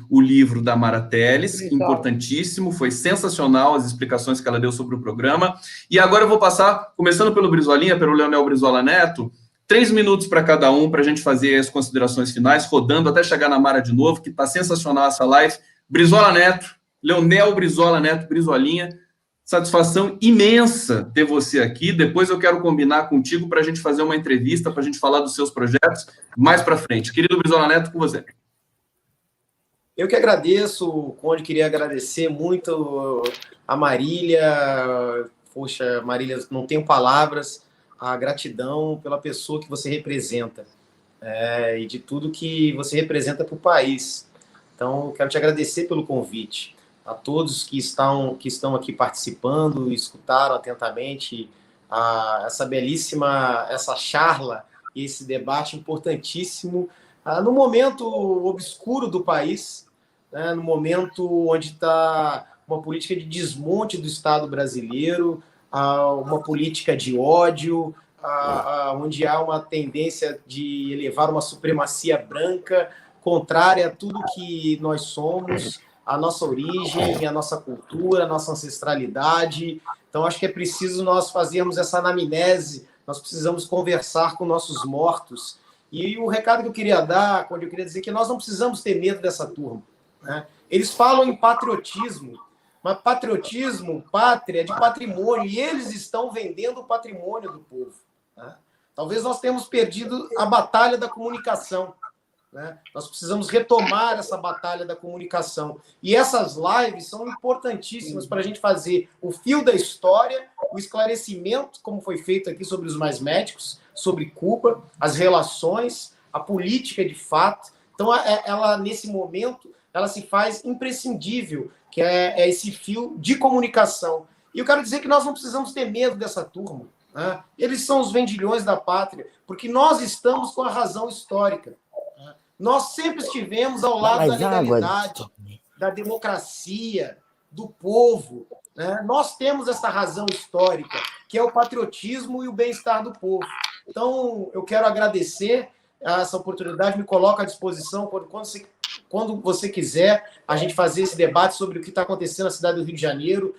o livro da Mara Teles, importantíssimo, foi sensacional as explicações que ela deu sobre o programa. E agora eu vou passar, começando pelo Brizolinha, pelo Leonel Brizola Neto, 3 minutos para cada um, para a gente fazer as considerações finais, rodando até chegar na Mara de novo, que está sensacional essa live. Brizola Neto, Leonel Brizola Neto, Brizolinha, satisfação imensa ter você aqui. Depois eu quero combinar contigo para a gente fazer uma entrevista, para a gente falar dos seus projetos mais para frente. Querido Brizola Neto, com você. Eu que agradeço, Conde, queria agradecer muito a Marília. Poxa, Marília, não tenho palavras, a gratidão pela pessoa que você representa e de tudo que você representa para o país. Então, quero te agradecer pelo convite. A todos que estão aqui participando, escutaram atentamente essa charla e esse debate importantíssimo no momento obscuro do país, né, no momento onde está uma política de desmonte do Estado brasileiro, uma política de ódio, onde há uma tendência de elevar uma supremacia branca contrária a tudo que nós somos, a nossa origem, a nossa cultura, a nossa ancestralidade. Então, acho que é preciso nós fazermos essa anamnese, nós precisamos conversar com nossos mortos. E o recado que eu queria dar, quando eu queria dizer que nós não precisamos ter medo dessa turma, né? Eles falam em patriotismo, mas patriotismo, pátria, é de patrimônio, e eles estão vendendo o patrimônio do povo, né? Talvez nós tenhamos perdido a batalha da comunicação, né? Nós precisamos retomar essa batalha da comunicação. E essas lives são importantíssimas para a gente fazer o fio da história, o esclarecimento, como foi feito aqui sobre os Mais Médicos, sobre Cuba, as relações, a política de fato. Então, ela nesse momento, ela se faz imprescindível, que é esse fio de comunicação. E eu quero dizer que nós não precisamos ter medo dessa turma, né? Eles são os vendilhões da pátria, porque nós estamos com a razão histórica. Nós sempre estivemos ao lado da legalidade, da democracia, do povo, né? Nós temos essa razão histórica, que é o patriotismo e o bem-estar do povo. Então, eu quero agradecer essa oportunidade, me coloco à disposição quando você quiser a gente fazer esse debate sobre o que está acontecendo na cidade do Rio de Janeiro,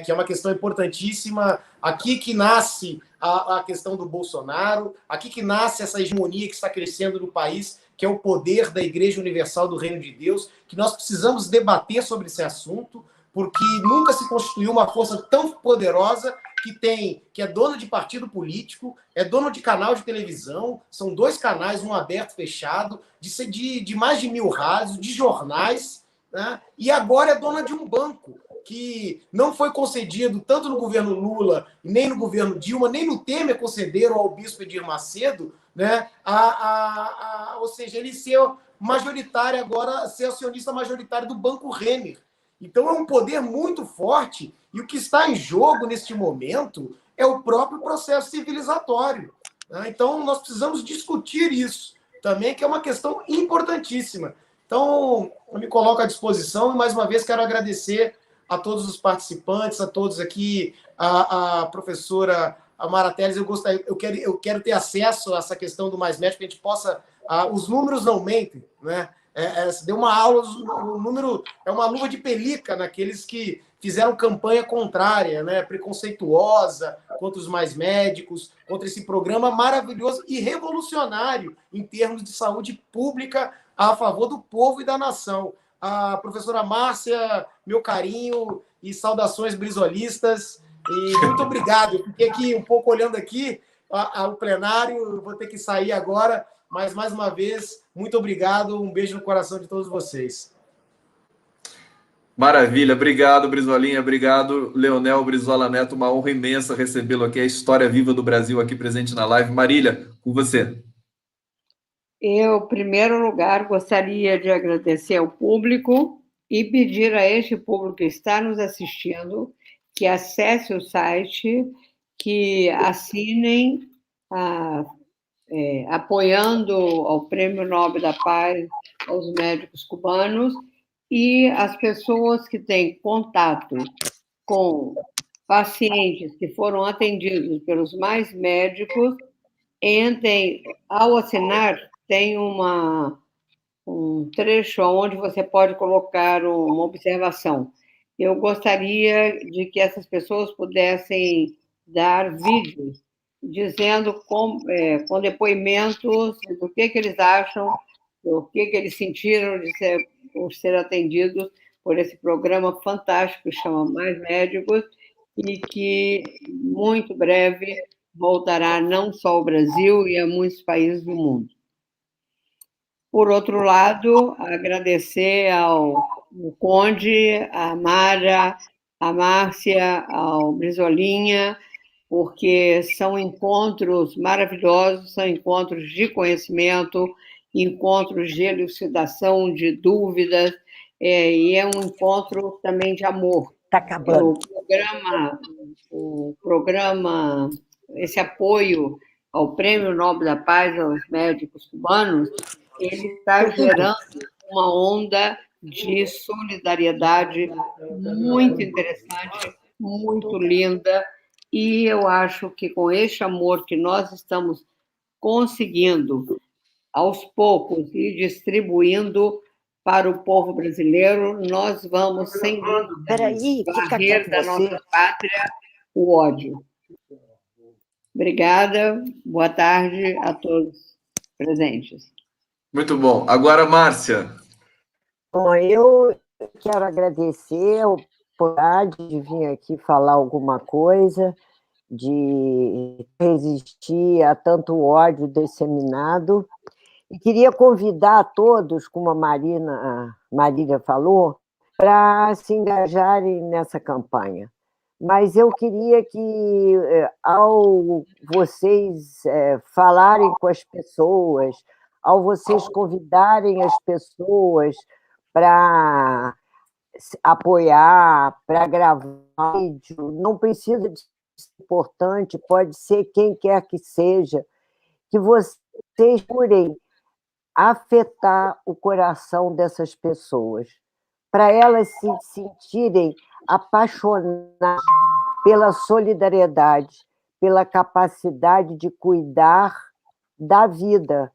que é uma questão importantíssima. Aqui que nasce a questão do Bolsonaro, aqui que nasce essa hegemonia que está crescendo no país, que é o poder da Igreja Universal do Reino de Deus, que nós precisamos debater sobre esse assunto, porque nunca se constituiu uma força tão poderosa que é dono de partido político, é dono de canal de televisão, são 2 canais, um aberto e fechado, de mais de 1.000 rádios, de jornais, né? E agora é dona de um banco que não foi concedido tanto no governo Lula, nem no governo Dilma, nem no Temer concederam ao bispo Edir Macedo, né? Ou seja, ele ser majoritário agora, ser acionista majoritário do Banco Renner. Então é um poder muito forte e o que está em jogo neste momento é o próprio processo civilizatório, né? Então nós precisamos discutir isso também, que é uma questão importantíssima. Então eu me coloco à disposição e mais uma vez quero agradecer a todos os participantes, a todos aqui, a professora Amara Telles. Eu quero ter acesso a essa questão do Mais Médico, que a gente possa... os números não mentem, né? Deu uma aula, o número é uma luva de pelica naqueles que fizeram campanha contrária, né, preconceituosa contra os mais médicos, contra esse programa maravilhoso e revolucionário em termos de saúde pública a favor do povo e da nação. A professora Márcia, meu carinho e saudações brizolistas, e muito obrigado. Eu fiquei aqui um pouco olhando aqui o plenário, vou ter que sair agora, mas, mais uma vez, muito obrigado, um beijo no coração de todos vocês. Maravilha, obrigado, Brizolinha, obrigado, Leonel Brizola Neto, uma honra imensa recebê-lo aqui, a história viva do Brasil aqui presente na live. Marília, com você. Eu, em primeiro lugar, gostaria de agradecer ao público e pedir a este público que está nos assistindo que acesse o site, que assinem apoiando ao Prêmio Nobel da Paz aos médicos cubanos, e as pessoas que têm contato com pacientes que foram atendidos pelos mais médicos, entrem, ao assinar, tem um trecho onde você pode colocar uma observação. Eu gostaria de que essas pessoas pudessem dar vídeos dizendo com depoimentos do que eles acham, o que eles sentiram por ser atendidos por esse programa fantástico que chama Mais Médicos e que, muito breve, voltará não só ao Brasil e a muitos países do mundo. Por outro lado, agradecer ao Conde, à Mara, à Márcia, ao Brizolinha, porque são encontros maravilhosos, são encontros de conhecimento, encontros de elucidação de dúvidas, e é um encontro também de amor. Está acabando. O programa, esse apoio ao Prêmio Nobel da Paz aos médicos cubanos, ele está gerando uma onda de solidariedade muito interessante, muito linda, e eu acho que com este amor que nós estamos conseguindo, aos poucos, ir distribuindo para o povo brasileiro, nós vamos, sem dúvida, varrer da nossa pátria o ódio. Obrigada, boa tarde a todos presentes. Muito bom. Agora, Márcia. Bom, eu quero agradecer a oportunidade de vir aqui falar alguma coisa, de resistir a tanto ódio disseminado. E queria convidar a todos, como a Marília falou, para se engajarem nessa campanha. Mas eu queria que, ao vocês falarem com as pessoas, ao vocês convidarem as pessoas para apoiar, para gravar vídeo, não precisa de ser importante, pode ser quem quer que seja, que vocês procurem afetar o coração dessas pessoas, para elas se sentirem apaixonadas pela solidariedade, pela capacidade de cuidar da vida,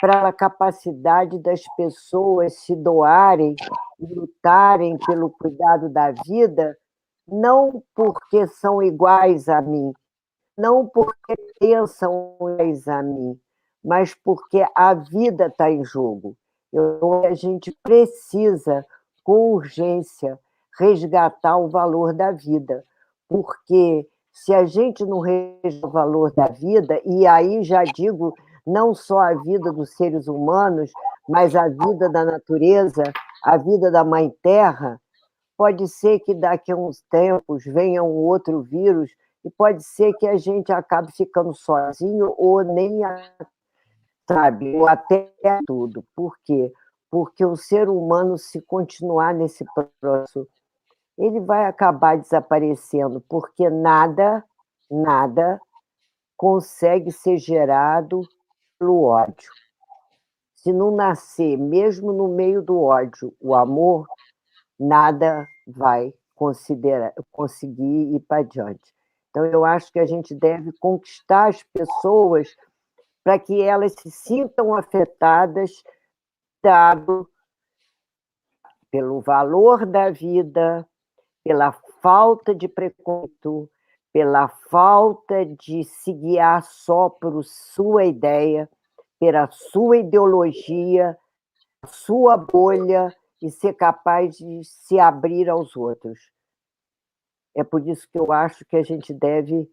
para a capacidade das pessoas se doarem e lutarem pelo cuidado da vida, não porque são iguais a mim, não porque pensam iguais a mim, mas porque a vida está em jogo. A gente precisa, com urgência, resgatar o valor da vida, porque Se a gente não registra o valor da vida, e aí já digo, não só a vida dos seres humanos, mas a vida da natureza, a vida da Mãe Terra, pode ser que daqui a uns tempos venha um outro vírus e pode ser que a gente acabe ficando sozinho ou nem, sabe, ou até tudo. Por quê? Porque o ser humano, se continuar nesse processo, ele vai acabar desaparecendo, porque nada consegue ser gerado pelo ódio. Se não nascer, mesmo no meio do ódio, o amor, nada vai conseguir ir para adiante. Então, eu acho que a gente deve conquistar as pessoas para que elas se sintam afetadas, dado pelo valor da vida, pela falta de preconceito, pela falta de se guiar só por sua ideia, pela sua ideologia, sua bolha, e ser capaz de se abrir aos outros. É por isso que eu acho que a gente deve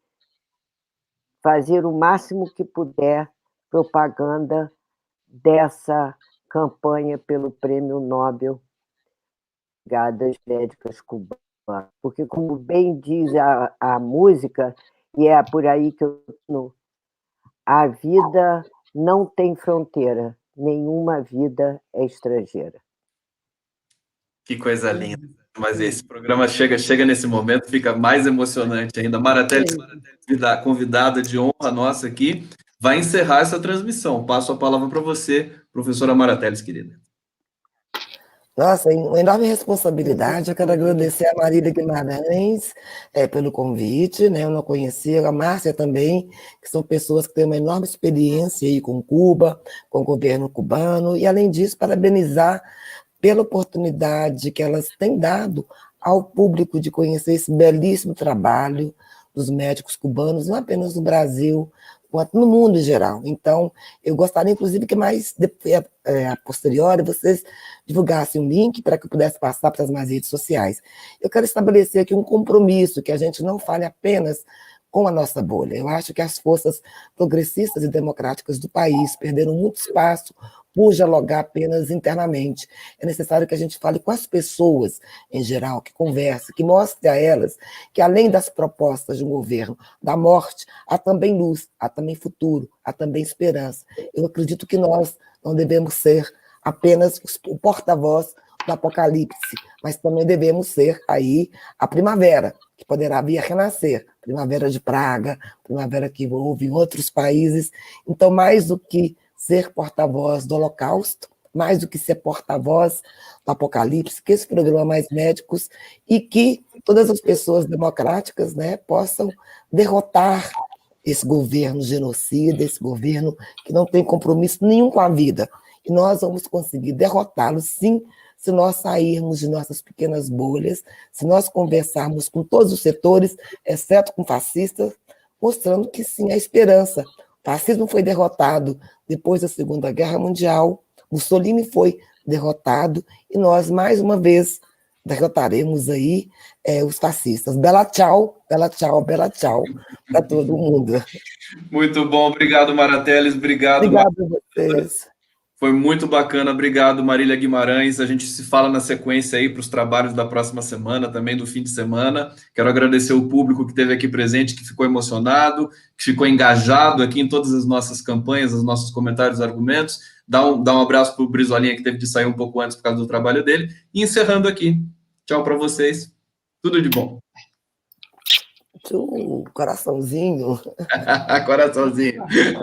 fazer o máximo que puder propaganda dessa campanha pelo Prêmio Nobel das Médicas Cubanas. Porque, como bem diz a música, e é por aí que eu estou, a vida não tem fronteira, nenhuma vida é estrangeira. Que coisa linda. Mas esse programa chega nesse momento, fica mais emocionante ainda. Mara Teles, convidada de honra nossa aqui, vai encerrar essa transmissão. Passo a palavra para você, professora Mara Teles, querida. Nossa, uma enorme responsabilidade. Eu quero agradecer a Marília Guimarães pelo convite, né? Eu não conhecia, a Márcia também, que são pessoas que têm uma enorme experiência aí com Cuba, com o governo cubano, e, além disso, parabenizar pela oportunidade que elas têm dado ao público de conhecer esse belíssimo trabalho dos médicos cubanos, não apenas no Brasil, quanto no mundo em geral. Então, eu gostaria, inclusive, que mais a posteriori vocês divulgassem um link para que eu pudesse passar para as minhas redes sociais. Eu quero estabelecer aqui um compromisso, que a gente não fale apenas com a nossa bolha. Eu acho que as forças progressistas e democráticas do país perderam muito espaço por dialogar apenas internamente. É necessário que a gente fale com as pessoas, em geral, que converse, que mostre a elas que, além das propostas de um governo da morte, há também luz, há também futuro, há também esperança. Eu acredito que nós não devemos ser apenas o porta-voz do apocalipse, mas também devemos ser aí a primavera, que poderá vir a renascer, primavera de Praga, primavera que houve em outros países. Então, mais do que ser porta-voz do Holocausto, mais do que ser porta-voz do Apocalipse, que esse programa Mais Médicos e que todas as pessoas democráticas, né, possam derrotar esse governo genocida, esse governo que não tem compromisso nenhum com a vida. E nós vamos conseguir derrotá-lo, sim, se nós sairmos de nossas pequenas bolhas, se nós conversarmos com todos os setores, exceto com fascistas, mostrando que sim, há esperança. O fascismo foi derrotado depois da Segunda Guerra Mundial, Mussolini foi derrotado, e nós, mais uma vez, derrotaremos aí os fascistas. Bela tchau, bela tchau, bela tchau para todo mundo. Muito bom, obrigado, Mara Teles, obrigado a vocês. Foi muito bacana, obrigado, Marília Guimarães. A gente se fala na sequência aí para os trabalhos da próxima semana, também do fim de semana. Quero agradecer o público que esteve aqui presente, que ficou emocionado, que ficou engajado aqui em todas as nossas campanhas, os nossos comentários, argumentos. Dá um abraço para o Brizolinha, que teve de sair um pouco antes por causa do trabalho dele. E encerrando aqui. Tchau para vocês. Tudo de bom. Coraçãozinho. Coraçãozinho.